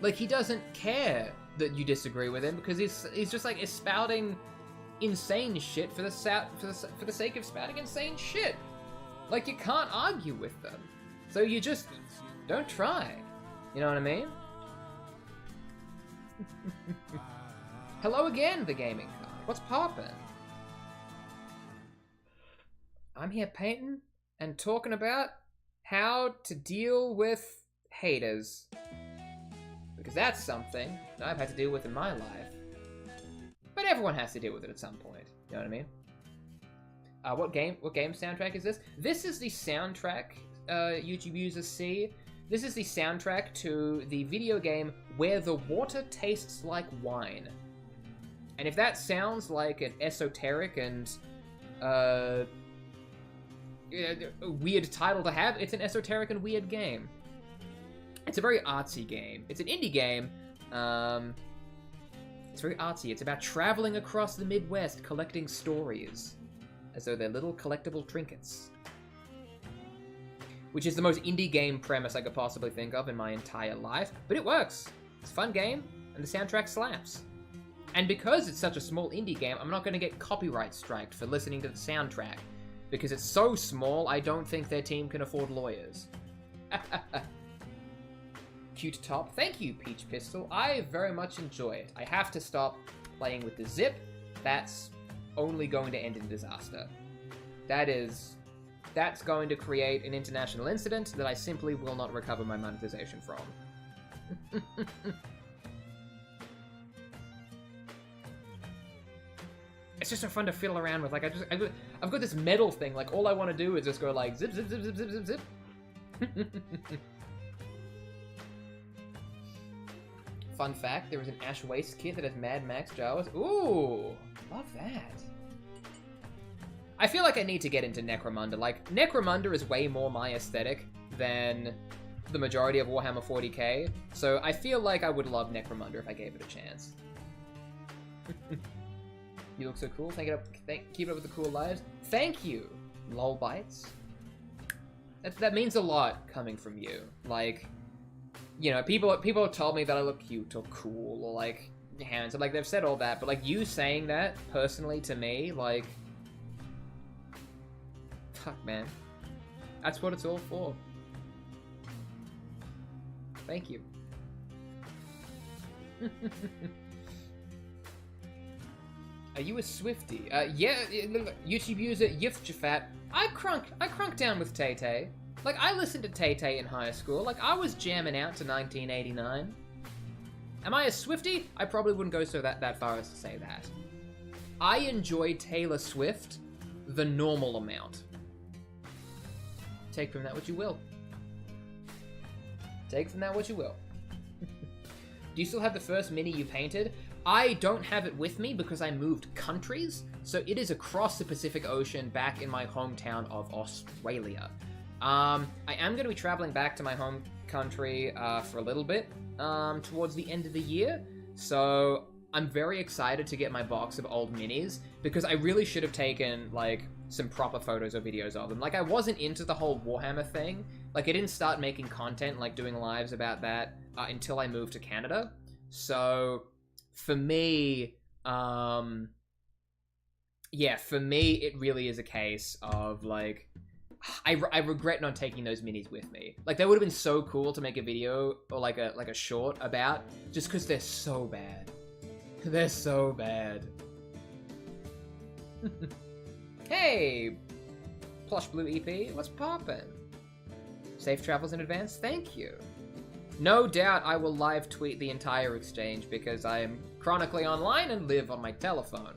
Like, he doesn't care that you disagree with him, because he's just, like, spouting insane shit for the sake of spouting insane shit. Like, you can't argue with them. So you just don't try. You know what I mean? Hello again, the gaming card. What's poppin'? I'm here painting and talking about how to deal with haters. Because that's something that I've had to deal with in my life. But everyone has to deal with it at some point. You know what I mean? What game soundtrack is this? This is the soundtrack YouTube users see. This is the soundtrack to the video game Where the Water Tastes Like Wine. And if that sounds like an esoteric and a weird title to have, it's an esoteric and weird game. It's a very artsy game. It's an indie game. It's very artsy. It's about traveling across the Midwest collecting stories as though they're little collectible trinkets. Which is the most indie game premise I could possibly think of in my entire life, but it works. It's a fun game, and the soundtrack slaps. And because it's such a small indie game, I'm not going to get copyright striked for listening to the soundtrack. Because it's so small, I don't think their team can afford lawyers. Cute top. Thank you, Peach Pistol. I very much enjoy it. I have to stop playing with the zip. That's only going to end in disaster. That's going to create an international incident that I simply will not recover my monetization from. It's just so fun to fiddle around with. Like, I've got this metal thing. Like, all I want to do is just go like zip, zip, zip, zip, zip, zip, zip. Fun fact, there is an Ash Waste kit that has Mad Max Jawas. Ooh, love that. I feel like I need to get into Necromunda. Like, Necromunda is way more my aesthetic than the majority of Warhammer 40k, so I feel like I would love Necromunda if I gave it a chance. You look so cool. Keep it up with the cool lives. Thank you, lol bites. That means a lot coming from you. Like, you know, people have told me that I look cute or cool or like handsome. Like, they've said all that, but like you saying that personally to me, like, fuck, man, that's what it's all for. Thank you. Are you a Swiftie? Yeah, YouTube user Yifjafat. I crunk down with Tay Tay. Like, I listened to Tay Tay in high school. Like, I was jamming out to 1989. Am I a Swiftie? I probably wouldn't go so that far as to say that. I enjoy Taylor Swift the normal amount. Take from that what you will. Take from that what you will. Do you still have the first mini you painted? I don't have it with me because I moved countries, so it is across the Pacific Ocean back in my hometown of Australia. I am going to be traveling back to my home country for a little bit towards the end of the year, so I'm very excited to get my box of old minis because I really should have taken like some proper photos or videos of them. Like, I wasn't into the whole Warhammer thing. Like, I didn't start making content, like doing lives about that until I moved to Canada. So for me, yeah, for me, it really is a case of like, I regret not taking those minis with me. Like, they would have been so cool to make a video or like a short about, just because they're so bad. They're so bad. Hey, Plush Blue EP, what's poppin'? Safe travels in advance, thank you. No doubt I will live tweet the entire exchange because I am chronically online and live on my telephone.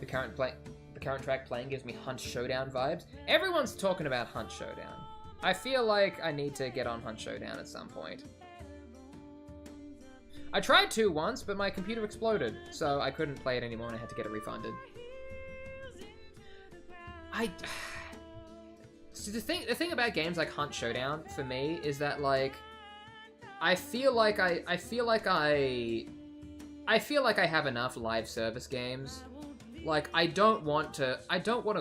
The current track playing gives me Hunt Showdown vibes. Everyone's talking about Hunt Showdown. I feel like I need to get on Hunt Showdown at some point. I tried to once, but my computer exploded, so I couldn't play it anymore and I had to get it refunded. So the thing about games like Hunt Showdown for me is that like I feel like I have enough live service games. Like, I don't want to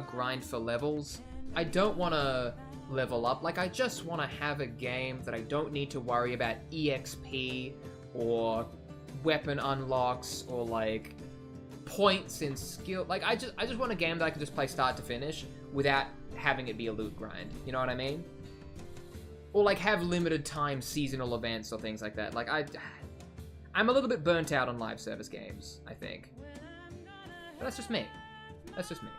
grind for levels. I don't want to level up. Like, I just want to have a game that I don't need to worry about EXP or weapon unlocks or like points in skill. Like, I just want a game that I can just play start to finish without having it be a loot grind. You know what I mean? Or like have limited time seasonal events or things like that. Like, I'm a little bit burnt out on live service games, I think. But that's just me. That's just me.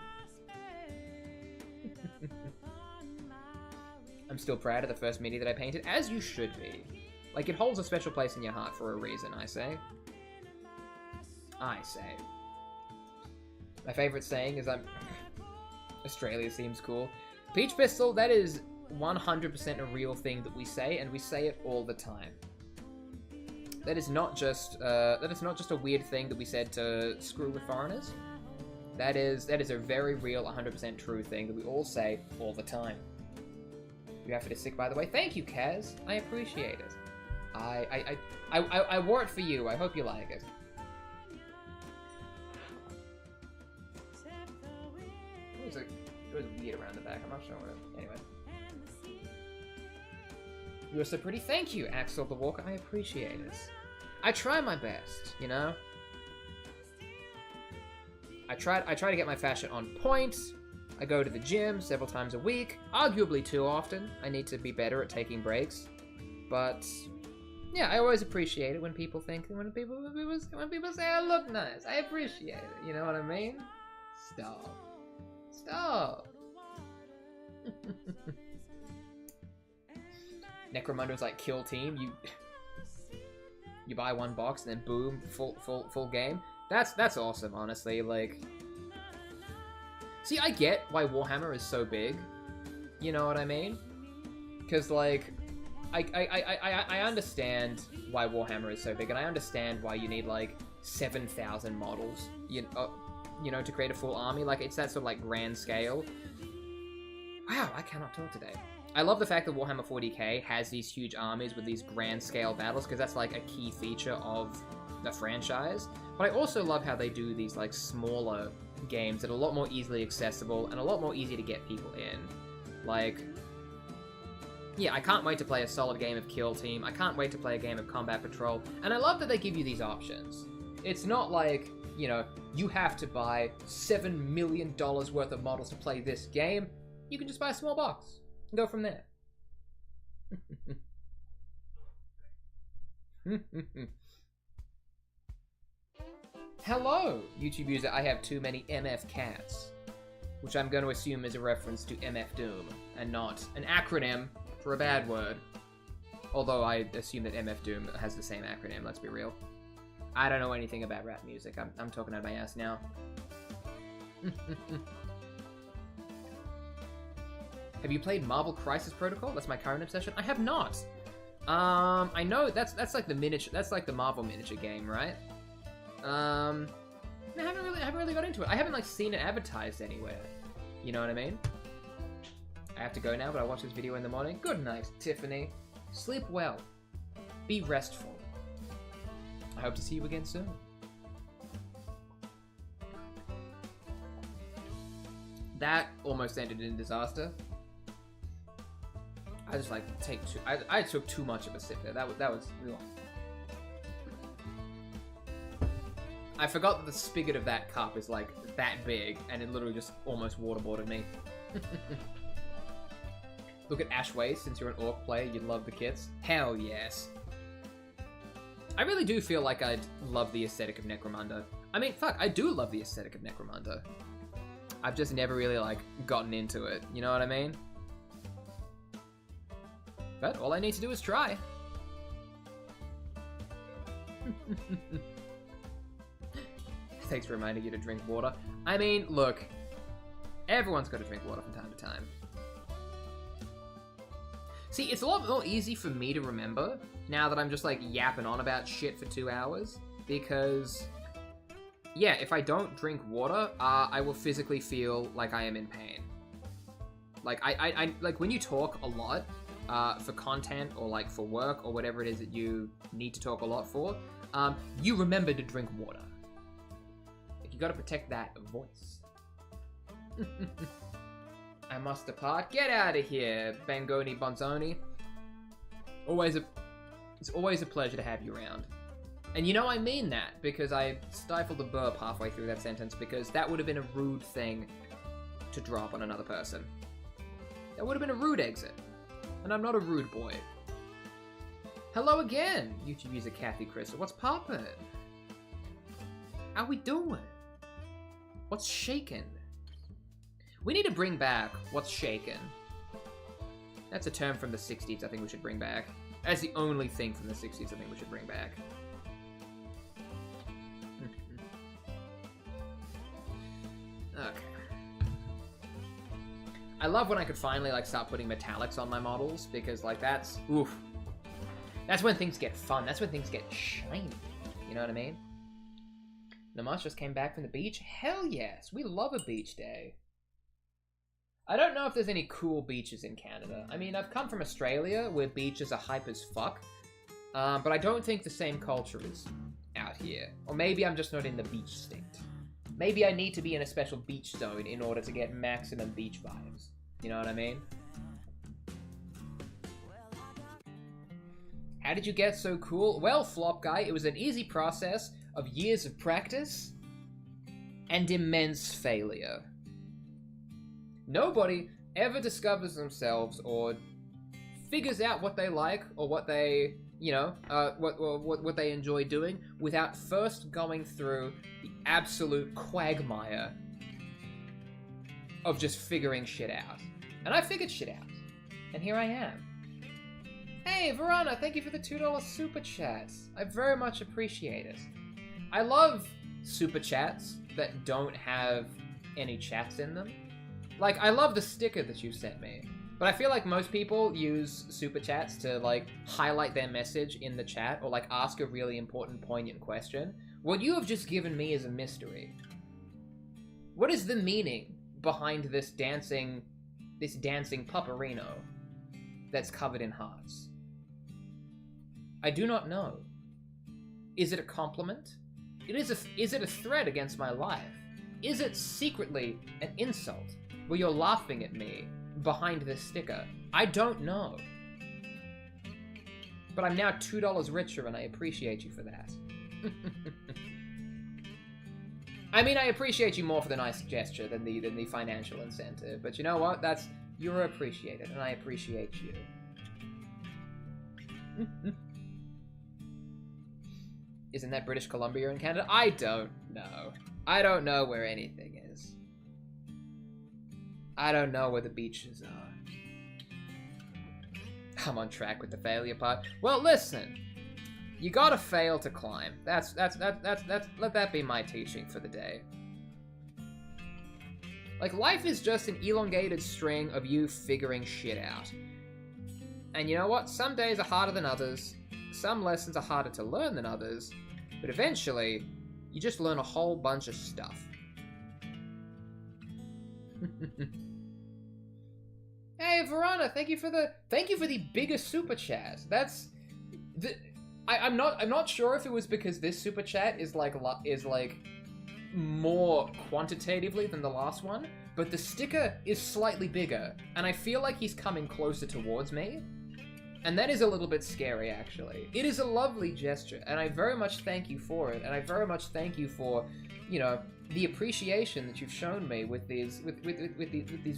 I'm still proud of the first mini that I painted, as you should be. Like, it holds a special place in your heart for a reason, I say. I say. My favorite saying is Australia seems cool. Peach Pistol, that is 100% a real thing that we say, and we say it all the time. That is not just a weird thing that we said to screw with foreigners. That is a very real, 100% true thing that we all say all the time. You have to stick, by the way. Thank you, Kaz. I appreciate it. I wore it for you. I hope you like it. It was weird around the back. I'm not sure what it... Anyway. You're so pretty. Thank you, Axel the Walker. I appreciate it. I try my best, you know? I try to get my fashion on point. I go to the gym several times a week. Arguably too often. I need to be better at taking breaks. But yeah, I always appreciate it when people when people say I look nice. I appreciate it. You know what I mean? Stop. Stop. Necromundo's like kill team. You buy one box and then boom, full game. That's awesome, honestly. Like, see, I get why Warhammer is so big. You know what I mean? Because like, I understand why Warhammer is so big, and I understand why you need like 7,000 models. You know, to create a full army. Like, it's that sort of like grand scale. Wow, I cannot talk today. I love the fact that Warhammer 40k has these huge armies with these grand scale battles, because that's like a key feature of the franchise. But I also love how they do these like smaller games that are a lot more easily accessible and a lot more easy to get people in. Like, yeah, I can't wait to play a solid game of Kill Team. I can't wait to play a game of Combat Patrol. And I love that they give you these options. It's not like, you know, you have to buy $7 million worth of models to play this game. You can just buy a small box and go from there. Hello, YouTube user. I have too many MF cats, which I'm going to assume is a reference to MF Doom and not an acronym for a bad word. Although I assume that MF Doom has the same acronym, let's be real. I don't know anything about rap music. I'm talking out of my ass now. Have you played Marvel Crisis Protocol? That's my current obsession. I have not. I know that's like the miniature. That's like the Marvel miniature game, right? I haven't really got into it. I haven't like seen it advertised anywhere. You know what I mean? I have to go now, but I watch this video in the morning. Good night, Tiffany. Sleep well. Be restful. I hope to see you again soon. That almost ended in disaster. I just like I took too much of a sip there. That was ugh. I forgot that the spigot of that cup is like that big, and it literally just almost waterboarded me. Look at Ashway, since you're an orc player, you'd love the kits. Hell yes. I really do feel like I'd love the aesthetic of Necromunda. I mean, fuck, I do love the aesthetic of Necromunda. I've just never really, like, gotten into it. You know what I mean? But all I need to do is try. Thanks for reminding you to drink water. I mean, look. Everyone's got to drink water from time to time. See, it's a lot more easy for me to remember now that I'm just, like, yapping on about shit for 2 hours. Because, yeah, if I don't drink water, I will physically feel like I am in pain. Like, I like, when you talk a lot for content or, like, for work or whatever it is that you need to talk a lot for, you remember to drink water. Like, you gotta protect that voice. I must depart. Get out of here, Bangoni Bonzoni. It's always a pleasure to have you around. And you know I mean that, because I stifled a burp halfway through that sentence, because that would have been a rude thing to drop on another person. That would have been a rude exit. And I'm not a rude boy. Hello again, YouTube user Kathy Crystal. What's poppin'? How we doing? What's shaking? We need to bring back what's shaken. That's a term from the 60s I think we should bring back. That's the only thing from the 60s I think we should bring back. Okay. I love when I could finally like start putting metallics on my models, because like that's, oof. That's when things get fun. That's when things get shiny. You know what I mean? Namash just came back from the beach. Hell yes, we love a beach day. I don't know if there's any cool beaches in Canada. I mean, I've come from Australia, where beaches are hype as fuck. But I don't think the same culture is out here. Or maybe I'm just not in the beach state. Maybe I need to be in a special beach zone in order to get maximum beach vibes. You know what I mean? How did you get so cool? Well, Flop Guy, it was an easy process of years of practice and immense failure. Nobody ever discovers themselves or figures out what they like or what they, what they enjoy doing without first going through the absolute quagmire of just figuring shit out. And I figured shit out. And here I am. Hey, Verona, thank you for the $2 super chats. I very much appreciate it. I love super chats that don't have any chats in them. Like, I love the sticker that you sent me. But I feel like most people use super chats to, like, highlight their message in the chat or, like, ask a really important, poignant question. What you have just given me is a mystery. What is the meaning behind this dancing pupperino that's covered in hearts? I do not know. Is it a compliment? Is it a threat against my life? Is it secretly an insult where you're laughing at me behind this sticker? I don't know. But I'm now $2 richer and I appreciate you for that. I mean, I appreciate you more for the nice gesture than the financial incentive, but you know what? You're appreciated and I appreciate you. Isn't that British Columbia in Canada? I don't know. I don't know where anything is. I don't know where the beaches are. I'm on track with the failure part. Well, listen. You gotta fail to climb. Let that be my teaching for the day. Like, life is just an elongated string of you figuring shit out. And you know what? Some days are harder than others. Some lessons are harder to learn than others, but eventually, you just learn a whole bunch of stuff. Hey, Verona, thank you for the biggest super chat. I'm not sure if it was because this super chat is like more quantitatively than the last one, but the sticker is slightly bigger, and I feel like he's coming closer towards me. And that is a little bit scary, actually. It is a lovely gesture, and I very much thank you for it, and I very much thank you for, the appreciation that you've shown me with these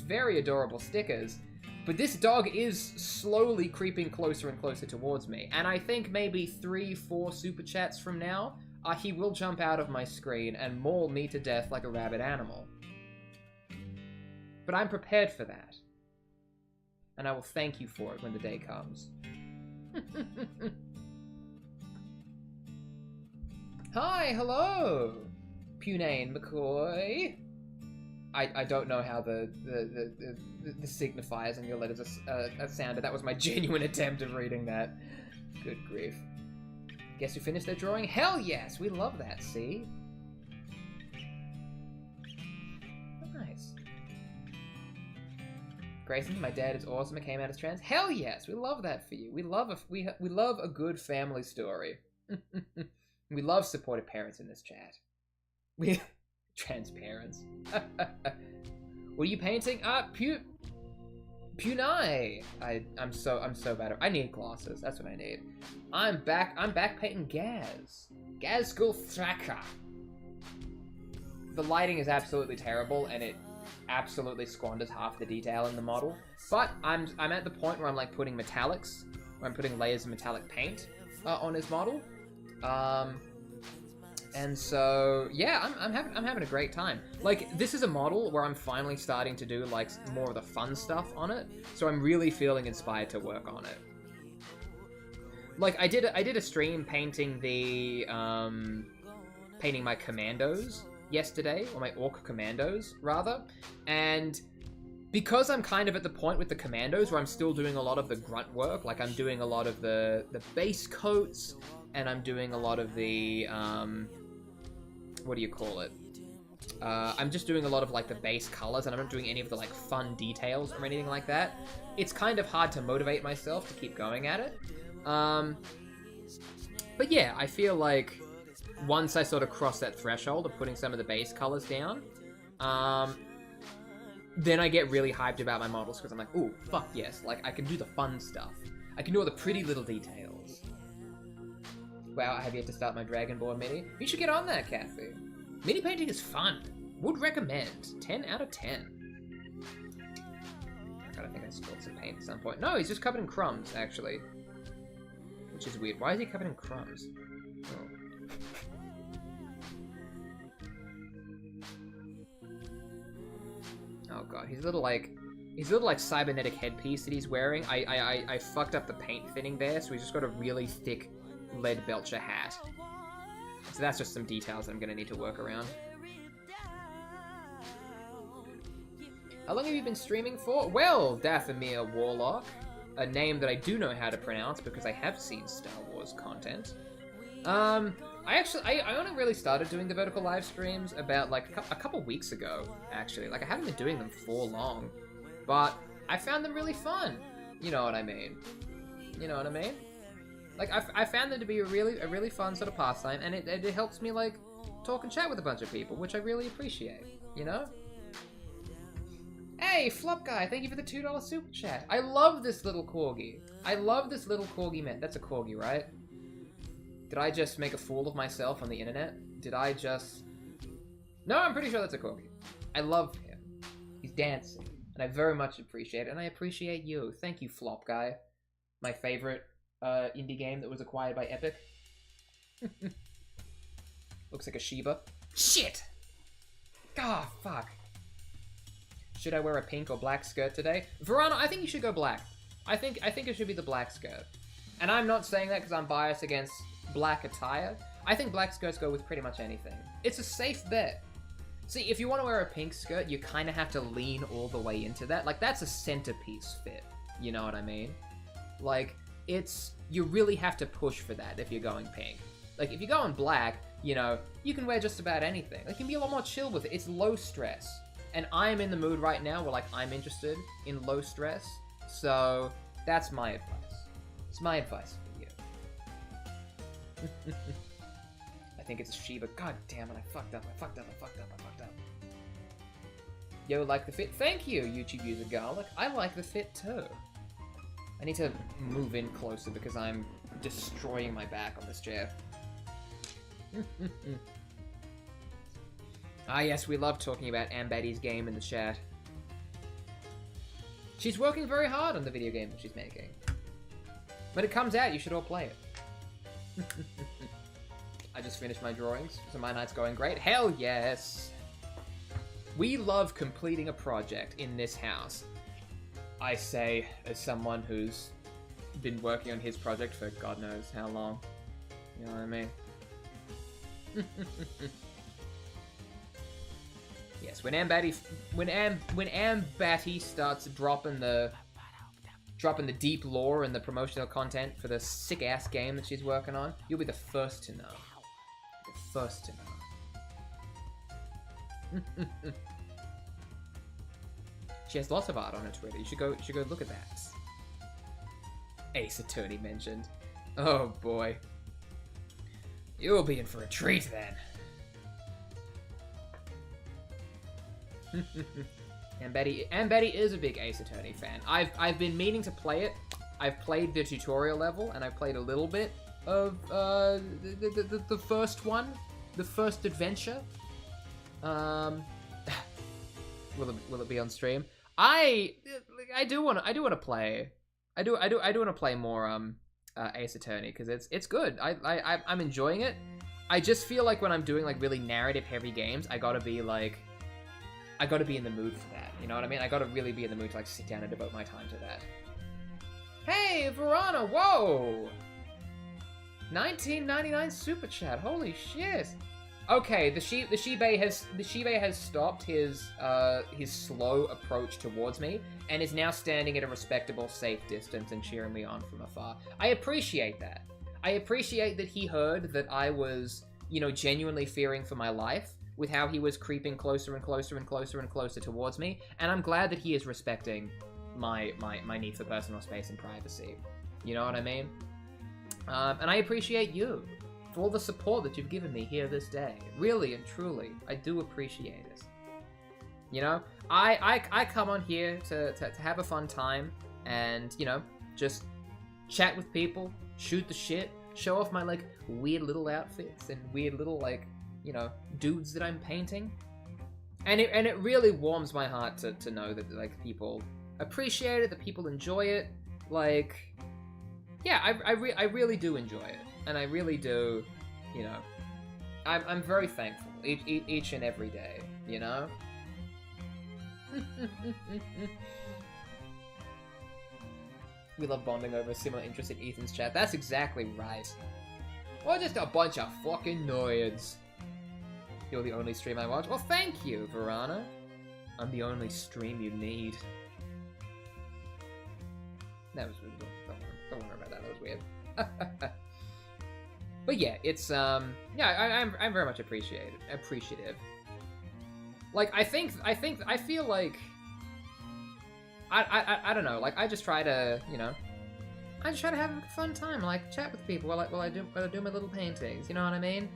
very adorable stickers. But this dog is slowly creeping closer and closer towards me, and I think maybe 3-4 super chats from now, he will jump out of my screen and maul me to death like a rabid animal. But I'm prepared for that. And I will thank you for it when the day comes. Hi, hello, Punane McCoy. I don't know how the signifiers in your letters are sounded. That was my genuine attempt of reading that. Good grief. Guess who finished their drawing? Hell yes, we love that, see? Nice. Grayson, my dad is awesome. It came out as trans. Hell yes, we love that for you. We love a good family story. We love supportive parents in this chat. We trans parents. What are you painting? Punai. I'm so bad. I need glasses. That's what I need. I'm back painting Gaz. Gazgul Thraka. The lighting is absolutely terrible, and it absolutely squanders half the detail in the model. But I'm at the point where I'm like putting metallics, where I'm putting layers of metallic paint on his model. And so yeah, I'm having a great time. Like, this is a model where I'm finally starting to do like more of the fun stuff on it. So I'm really feeling inspired to work on it. Like, I did a stream painting painting my commandos yesterday, or my orc commandos rather, and because I'm kind of at the point with the commandos where I'm still doing a lot of the grunt work, like I'm doing a lot of the base coats, and I'm doing a lot of the what do you call it? I'm just doing a lot of like the base colors, and I'm not doing any of the like fun details or anything like that. It's kind of hard to motivate myself to keep going at it. But yeah, I feel like once I sort of cross that threshold of putting some of the base colors down, then I get really hyped about my models, because I'm like, ooh, fuck yes, like I can do the fun stuff. I can do all the pretty little details. Wow, I have yet to start my Dragonborn mini. You should get on that, Kathy. Mini painting is fun. Would recommend. 10 out of 10. I think I spilled some paint at some point. No, he's just covered in crumbs, actually. Which is weird. Why is he covered in crumbs? Oh god, his little like cybernetic headpiece that he's wearing. I fucked up the paint thinning there, so he's just got a really thick lead belcher hat. So that's just some details that I'm gonna need to work around. How long have you been streaming for? Well, Dathomir Warlock, a name that I do know how to pronounce because I have seen Star Wars content. I only really started doing the vertical live streams about like a couple weeks ago, actually. Like I haven't been doing them for long, but I found them really fun. You know what I mean? You know what I mean? Like I found them to be a really fun sort of pastime, and it helps me like talk and chat with a bunch of people, which I really appreciate. You know? Hey, Flop Guy, thank you for the $2 super chat. I love this little corgi. I love this little corgi man. That's a corgi, right? Did I just make a fool of myself on the internet? Did I just... No, I'm pretty sure that's a corgi. I love him. He's dancing. And I very much appreciate it. And I appreciate you. Thank you, Flop Guy. My favorite indie game that was acquired by Epic. Looks like a Shiba. Shit! Ah, fuck. Should I wear a pink or black skirt today? Verana, I think you should go black. I think it should be the black skirt. And I'm not saying that because I'm biased against black attire. I think black skirts go with pretty much anything. It's a safe bet. See, if you want to wear a pink skirt, you kind of have to lean all the way into that. Like, that's a centerpiece fit. You know what I mean? Like, you really have to push for that if you're going pink. Like, if you go in black, you know, you can wear just about anything. Like, you can be a lot more chill with it. It's low stress. And I'm in the mood right now where, like, I'm interested in low stress. So, that's my advice. It's my advice for you. I think it's a Shiba. God damn it, I fucked up. Yo, like the fit? Thank you, YouTube user Garlic. I like the fit too. I need to move in closer because I'm destroying my back on this chair. Ah yes, we love talking about Ambaddy's game in the chat. She's working very hard on the video game that she's making. When it comes out, you should all play it. I just finished my drawings, so my night's going great. Hell yes! We love completing a project in this house. I say, as someone who's been working on his project for God knows how long. You know what I mean? Yes, when Ambatty starts dropping the deep lore and the promotional content for the sick ass game that she's working on, you'll be the first to know. The first to know. She has lots of art on her Twitter. You should go look at that. Ace Attorney mentioned. Oh boy. You'll be in for a treat then. And Betty is a big Ace Attorney fan. I've been meaning to play it. I've played the tutorial level and I've played a little bit of the first one, the first adventure. Will it be on stream? I do want to play. I do want to play more Ace Attorney because it's good. I'm enjoying it. I just feel like when I'm doing like really narrative heavy games, I gotta be in the mood for that. You know what I mean? I gotta really be in the mood to like sit down and devote my time to that. Hey, Verana, whoa! 1999 super chat. Holy shit! Okay, the Shiba has stopped his slow approach towards me and is now standing at a respectable, safe distance and cheering me on from afar. I appreciate that. I appreciate that he heard that I was, you know, genuinely fearing for my life with how he was creeping closer and closer and closer and closer towards me, and I'm glad that he is respecting my need for personal space and privacy. You know what I mean? And I appreciate you for all the support that you've given me here this day. Really and truly, I do appreciate it. You know, I come on here to have a fun time and, you know, just chat with people, shoot the shit, show off my, like, weird little outfits and weird little, like, you know, dudes that I'm painting. And it really warms my heart to know that, like, people appreciate it, that people enjoy it. Like, yeah, I really do enjoy it. And I really do, you know, I'm very thankful each and every day, you know? We love bonding over similar interests in Ethan's chat. That's exactly right. Or just a bunch of fucking nerds. You're the only stream I watch. Well, thank you, Verana. I'm the only stream you need. That was weird. Don't worry about that. That was weird. But yeah, it's yeah, I'm very much appreciative. Like I feel like I don't know. Like I just try to, you know, I just try to have a fun time, like chat with people while I do my little paintings. You know what I mean?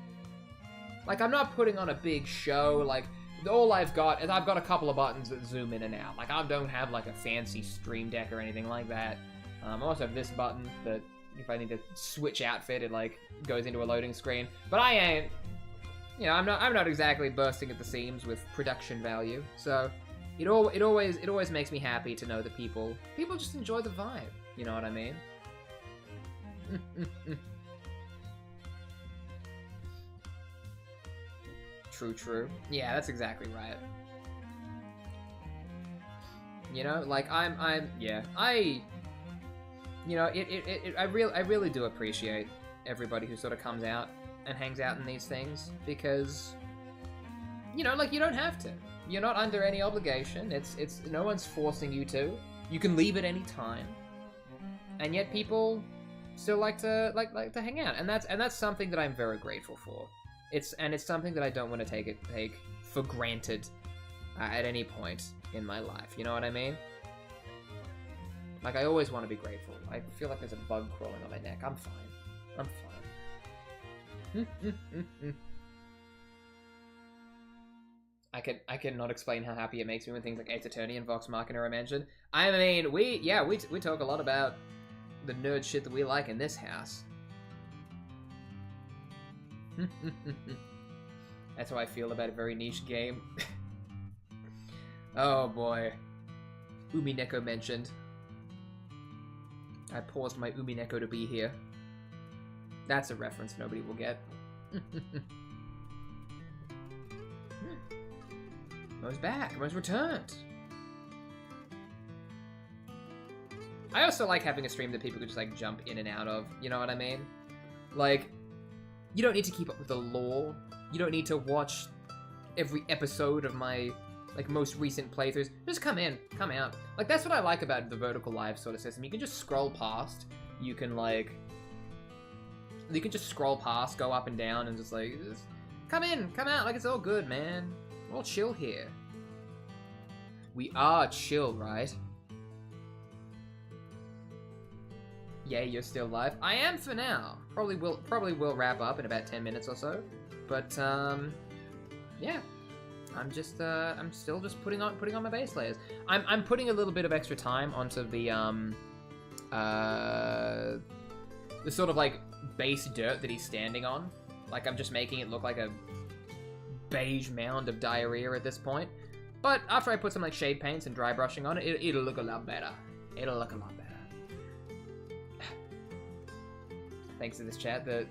Like I'm not putting on a big show. Like all I've got is I've got a couple of buttons that zoom in and out. Like I don't have like a fancy stream deck or anything like that. I also have this button that if I need to switch outfit, it like goes into a loading screen. But I ain't, you know, I'm not exactly bursting at the seams with production value. So it always makes me happy to know that people just enjoy the vibe. You know what I mean? True. Yeah, that's exactly right. You know, like you know, I really do appreciate everybody who sort of comes out and hangs out in these things because, you know, like you don't have to. You're not under any obligation. It's no one's forcing you to. You can leave at any time, and yet people still like to hang out, and that's something that I'm very grateful for. It's something that I don't want to take for granted at any point in my life. You know what I mean? Like I always want to be grateful. I feel like there's a bug crawling on my neck. I'm fine. I cannot explain how happy it makes me when things like Ace Attorney and Vox Machina are mentioned. I mean, we talk a lot about the nerd shit that we like in this house. That's how I feel about a very niche game. Oh boy. Umineko mentioned. I paused my Umineko to be here. That's a reference nobody will get. Mo's back. Mo's returned. I also like having a stream that people could just like jump in and out of. You know what I mean? Like, you don't need to keep up with the lore. You don't need to watch every episode of my like most recent playthroughs. Just come in, come out. Like that's what I like about the vertical live sort of system. You can just scroll past. You can just scroll past, go up and down, and just come in, come out. Like it's all good, man. We're all chill here. We are chill, right? Yeah, you're still live. I am for now. Probably will wrap up in about 10 minutes or so. But yeah. I'm still just putting on my base layers. I'm putting a little bit of extra time onto the sort of like base dirt that he's standing on. Like I'm just making it look like a beige mound of diarrhea at this point. But after I put some like shade paints and dry brushing on it, it'll look a lot better. It'll look a lot better. Thanks to this chat, the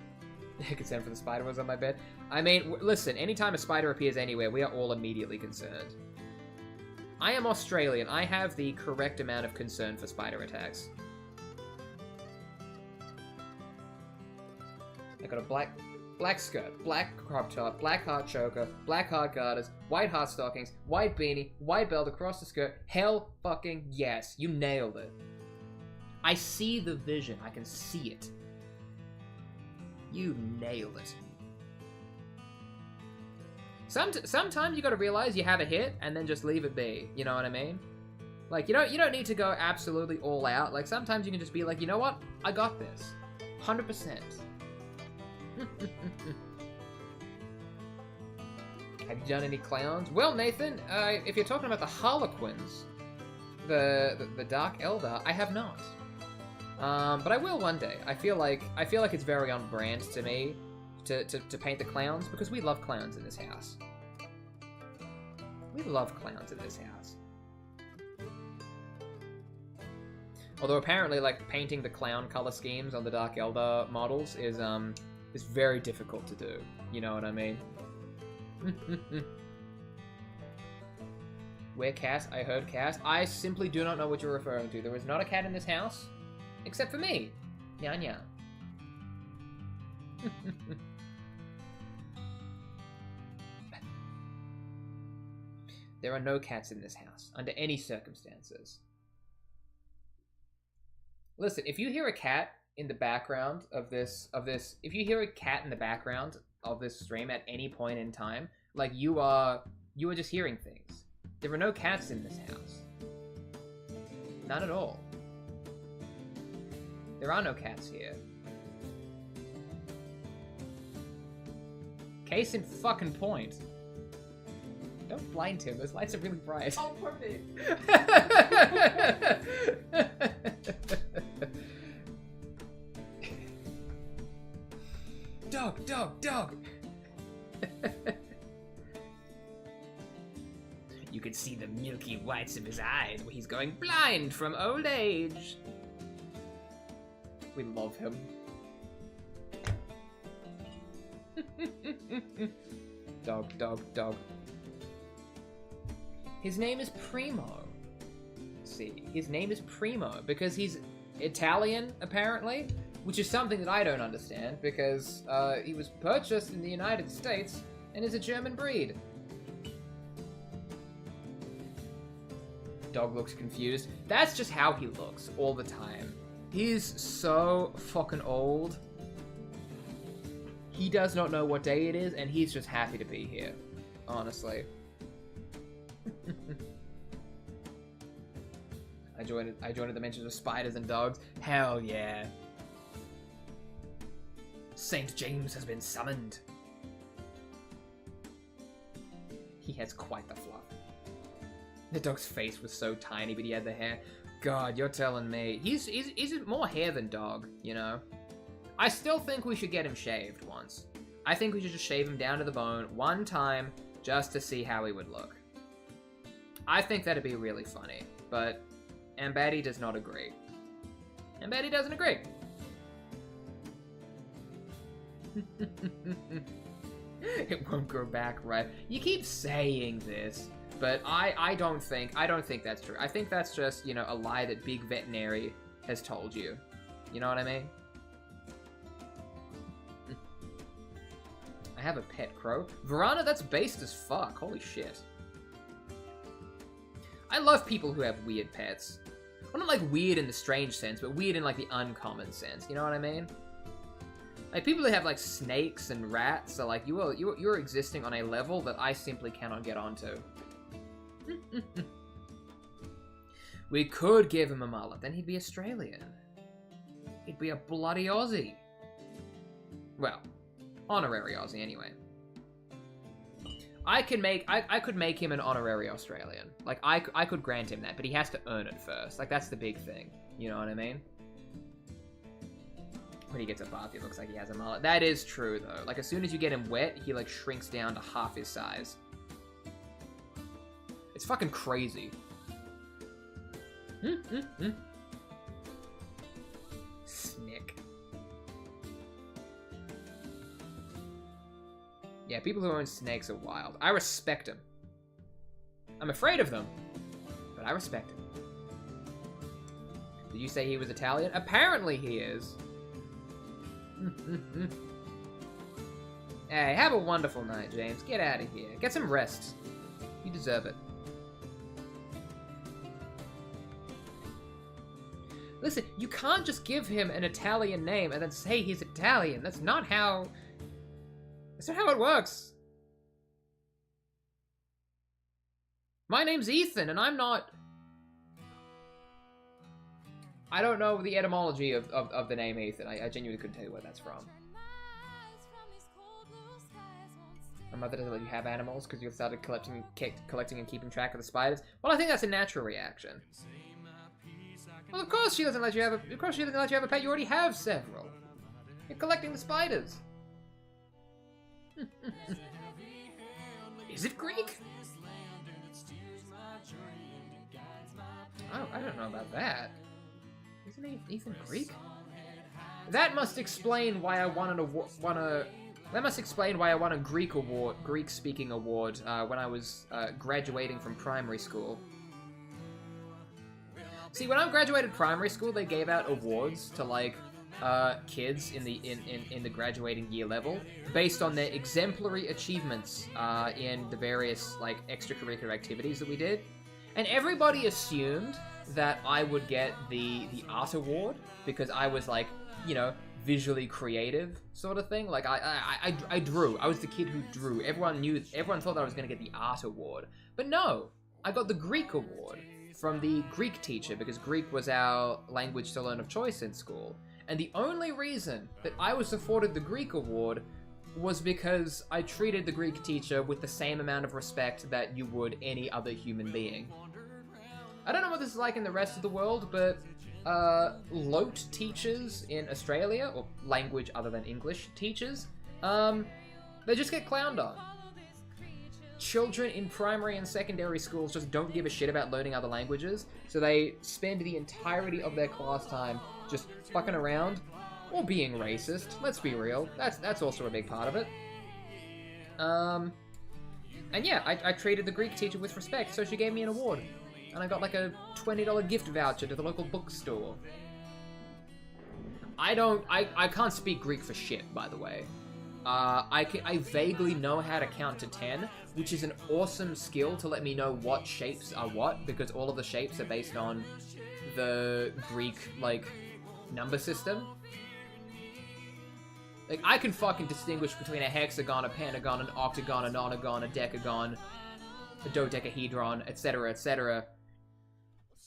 concern for the spider was on my bed. I mean, listen, anytime a spider appears anywhere, we are all immediately concerned. I am Australian. I have the correct amount of concern for spider attacks. I got a black skirt, black crop top, black heart choker, black heart garters, white heart stockings, white beanie, white belt across the skirt. Hell fucking yes. You nailed it. I see the vision. I can see it. You nailed it. Sometimes you gotta realize you have a hit and then just leave it be. You know what I mean? Like, you don't need to go absolutely all out. Like, sometimes you can just be like, you know what? I got this. 100%. Have you done any clowns? Well, Nathan, if you're talking about the Harlequins, the Dark Eldar, I have not. But I will one day. I feel like it's very on brand to me to paint the clowns, because we love clowns in this house. We love clowns in this house. Although apparently, like, painting the clown color schemes on the Dark Elder models is very difficult to do. You know what I mean? Where cat? I heard cat. I simply do not know what you're referring to. There is not a cat in this house, except for me. Nya nya. There are no cats in this house, under any circumstances. Listen, if you hear a cat in the background of this, if you hear a cat in the background of this stream at any point in time, like, you are just hearing things. There are no cats in this house. None at all. There are no cats here. Case in fucking point. Don't blind him, those lights are really bright. Oh, poor babe. Dog, dog, dog! You can see the milky whites of his eyes where he's going blind from old age. We love him. Dog, dog, dog. His name is Primo. See, his name is Primo because he's Italian, apparently, which is something that I don't understand because he was purchased in the United States and is a German breed. Dog looks confused. That's just how he looks all the time. He's so fucking old. He does not know what day it is, and he's just happy to be here, honestly. I joined the mention of spiders and dogs. Hell yeah. Saint James has been summoned. He has quite the fluff. The dog's face was so tiny, but he had the hair. God, you're telling me. He's more hair than dog, you know? I still think we should get him shaved once. I think we should just shave him down to the bone one time just to see how he would look. I think that'd be really funny, but Ambati does not agree. Ambati doesn't agree. It won't grow back right. You keep saying this, but I don't think that's true. I think that's just, you know, a lie that Big Veterinary has told you. You know what I mean? I have a pet crow. Verana, that's based as fuck. Holy shit. I love people who have weird pets. Well, not like weird in the strange sense, but weird in like the uncommon sense. You know what I mean? Like people who have like snakes and rats are like you're existing on a level that I simply cannot get onto. We could give him a mullet, then he'd be Australian. He'd be a bloody Aussie. Well, honorary Aussie anyway. I could make him an honorary Australian. Like I could grant him that, but he has to earn it first. Like that's the big thing. You know what I mean? When he gets a bath, he looks like he has a mullet. That is true though. Like as soon as you get him wet, he like shrinks down to half his size. It's fucking crazy. Snick. Yeah, people who own snakes are wild. I respect them. I'm afraid of them, but I respect him. Did you say he was Italian? Apparently he is. Hey, have a wonderful night, James. Get out of here. Get some rest. You deserve it. Listen, you can't just give him an Italian name and then say he's Italian. That's not how it works. My name's Ethan, and I'm not... I don't know the etymology of the name Ethan. I genuinely couldn't tell you where that's from. My mother doesn't let you have animals because you started collecting and keeping track of the spiders. Well, I think that's a natural reaction. Well, of course she doesn't let you have a. Of course she doesn't let you have a pet. You already have several. You're collecting the spiders. Is it Greek? Oh, I don't know about that. Isn't he Ethan Greek? That must explain why I won That must explain why I won a Greek speaking award when I was graduating from primary school. See, when I graduated primary school, they gave out awards to like kids in the graduating year level based on their exemplary achievements in the various like extracurricular activities that we did, and everybody assumed that I would get the art award because I was like, you know, visually creative sort of thing. Like I drew. I was the kid who drew. Everyone thought that I was going to get the art award, but no, I got the Greek award from the Greek teacher because Greek was our language to learn of choice in school. And the only reason that I was afforded the Greek award was because I treated the Greek teacher with the same amount of respect that you would any other human being. I don't know what this is like in the rest of the world, but LOTE teachers in Australia, or language other than English teachers, they just get clowned on. Children in primary and secondary schools just don't give a shit about learning other languages, so they spend the entirety of their class time just fucking around or being racist. Let's be real. That's also a big part of it. And yeah, I treated the Greek teacher with respect, so she gave me an award. And I got like a $20 gift voucher to the local bookstore. I can't speak Greek for shit, by the way. I vaguely know how to count to 10, which is an awesome skill to let me know what shapes are what, because all of the shapes are based on the Greek, like, number system. Like, I can fucking distinguish between a hexagon, a pentagon, an octagon, a nonagon, a decagon, a dodecahedron, etc., etc.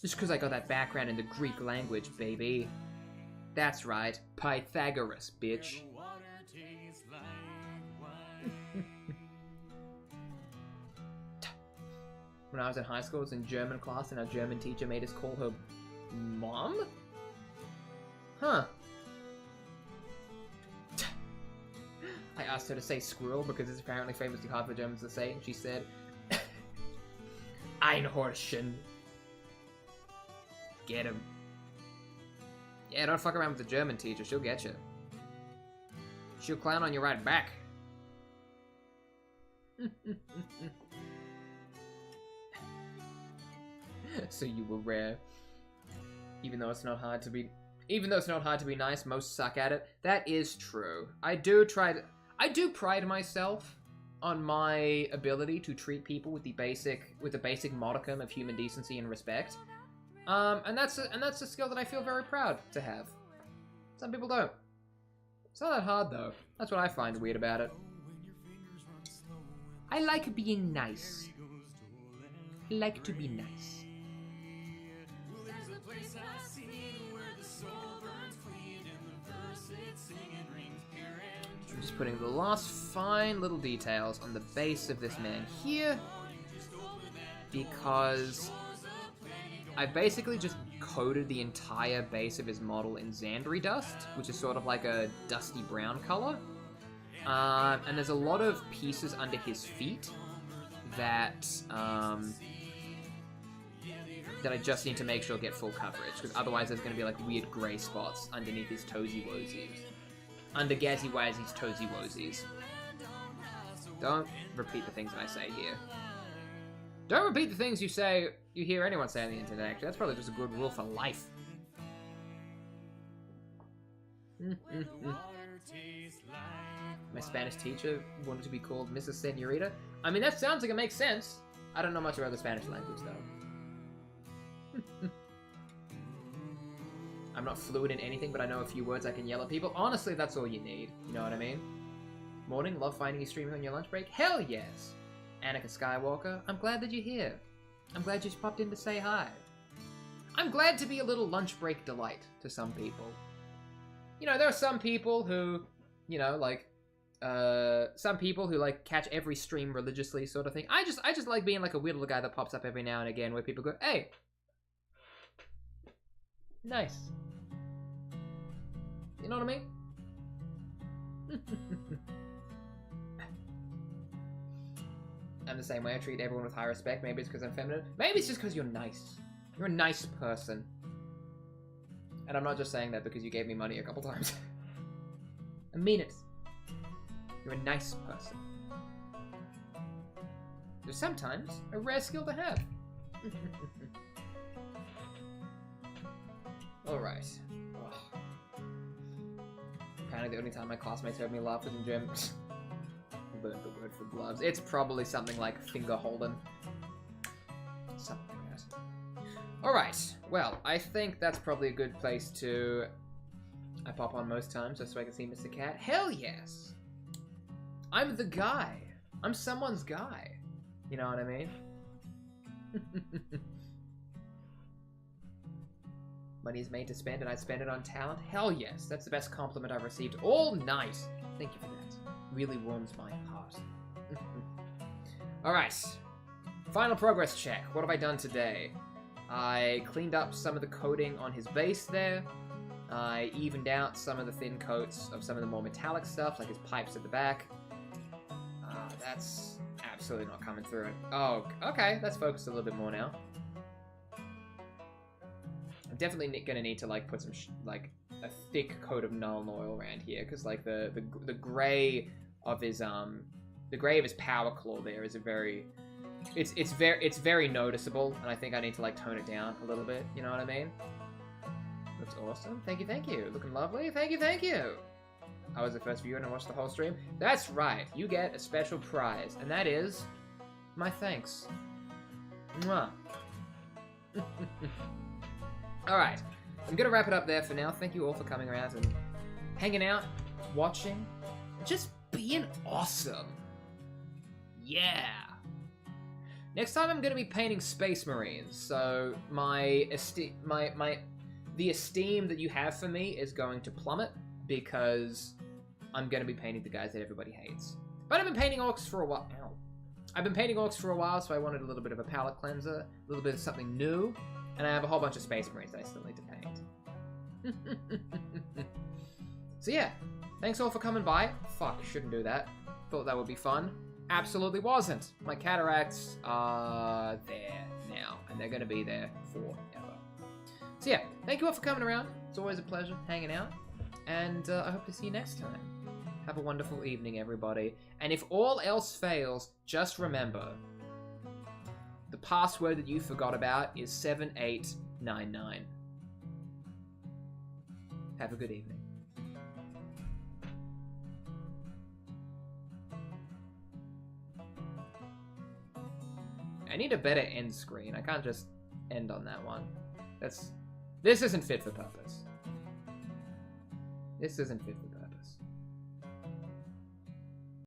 Just because I got that background in the Greek language, baby. That's right, Pythagoras, bitch. When I was in high school, I was in German class, and our German teacher made us call her Mom? Huh. I asked her to say squirrel because it's apparently famously hard for Germans to say, and she said, Einhorchen. Get him. Yeah, don't fuck around with the German teacher, she'll get you. She'll clown on you right back. So you were rare. Even though it's not hard to be nice, most suck at it. That is true. I do pride myself on my ability to treat people with the basic modicum of human decency and respect. And that's a skill that I feel very proud to have. Some people don't. It's not that hard though. That's what I find weird about it. I like being nice. I like to be nice. I'm just putting the last fine little details on the base of this man here, because I basically just coated the entire base of his model in Xandri dust, which is sort of like a dusty brown color. And there's a lot of pieces under his feet that I just need to make sure get full coverage, because otherwise there's going to be like weird grey spots underneath his toesy woesies. Under Gazzy Wazzy's toesy woesies. Don't repeat the things that I say here. Don't repeat the things you hear anyone say on the internet, actually. That's probably just a good rule for life. My Spanish teacher wanted to be called Mrs. Senorita. I mean, that sounds like it makes sense. I don't know much about the Spanish language, though. I'm not fluent in anything, but I know a few words I can yell at people. Honestly, that's all you need. You know what I mean? Morning, love finding you streaming on your lunch break? Hell yes! Anakin Skywalker, I'm glad that you're here. I'm glad you just popped in to say hi. I'm glad to be a little lunch break delight to some people. You know, there are some people who, you know, like, some people who, like, catch every stream religiously sort of thing. I just like being like a weird little guy that pops up every now and again where people go, hey! Nice. You know what I mean? I'm the same way. I treat everyone with high respect. Maybe it's because I'm feminine. Maybe it's just because you're nice. You're a nice person. And I'm not just saying that because you gave me money a couple times. I mean it. You're a nice person. You're sometimes a rare skill to have. Alright. Apparently the only time my classmates heard me laugh was in gym. I learned the word for gloves. It's probably something like finger holding. Something like that. Alright, well, I think that's probably a good place to... I pop on most times just so I can see Mr. Cat. Hell yes! I'm the guy. I'm someone's guy. You know what I mean? Money is made to spend and I spend it on talent? Hell yes, that's the best compliment I've received all night. Thank you for that. Really warms my heart. Alright. Final progress check. What have I done today? I cleaned up some of the coating on his base there. I evened out some of the thin coats of some of the more metallic stuff, like his pipes at the back. That's absolutely not coming through. Oh, okay. That's focused a little bit more now. I'm definitely gonna need to like put some like a thick coat of Nuln oil around here, because like the gray of his power claw there is a very it's very noticeable, and I think I need to like tone it down a little bit. You know what I mean? Looks awesome. Thank you. Looking lovely. Thank you. I was the first viewer and I watched the whole stream. That's right. You get a special prize, and that is my thanks. Mwah. Alright, I'm gonna wrap it up there for now. Thank you all for coming around and hanging out, watching, just being awesome. Yeah. Next time I'm gonna be painting Space Marines, so the esteem that you have for me is going to plummet because I'm gonna be painting the guys that everybody hates. But I've been painting orcs for a while. Ow. I've been painting orcs for a while, so I wanted a little bit of a palette cleanser, a little bit of something new. And I have a whole bunch of Space Marines that I still need to paint. So yeah, thanks all for coming by. Fuck, shouldn't do that. Thought that would be fun. Absolutely wasn't. My cataracts are there now, and they're gonna be there forever. So yeah, thank you all for coming around. It's always a pleasure hanging out, and I hope to see you next time. Have a wonderful evening, everybody. And if all else fails, just remember, the password that you forgot about is 7899. Have a good evening. I need a better end screen. I can't just end on that one. This isn't fit for purpose. This isn't fit for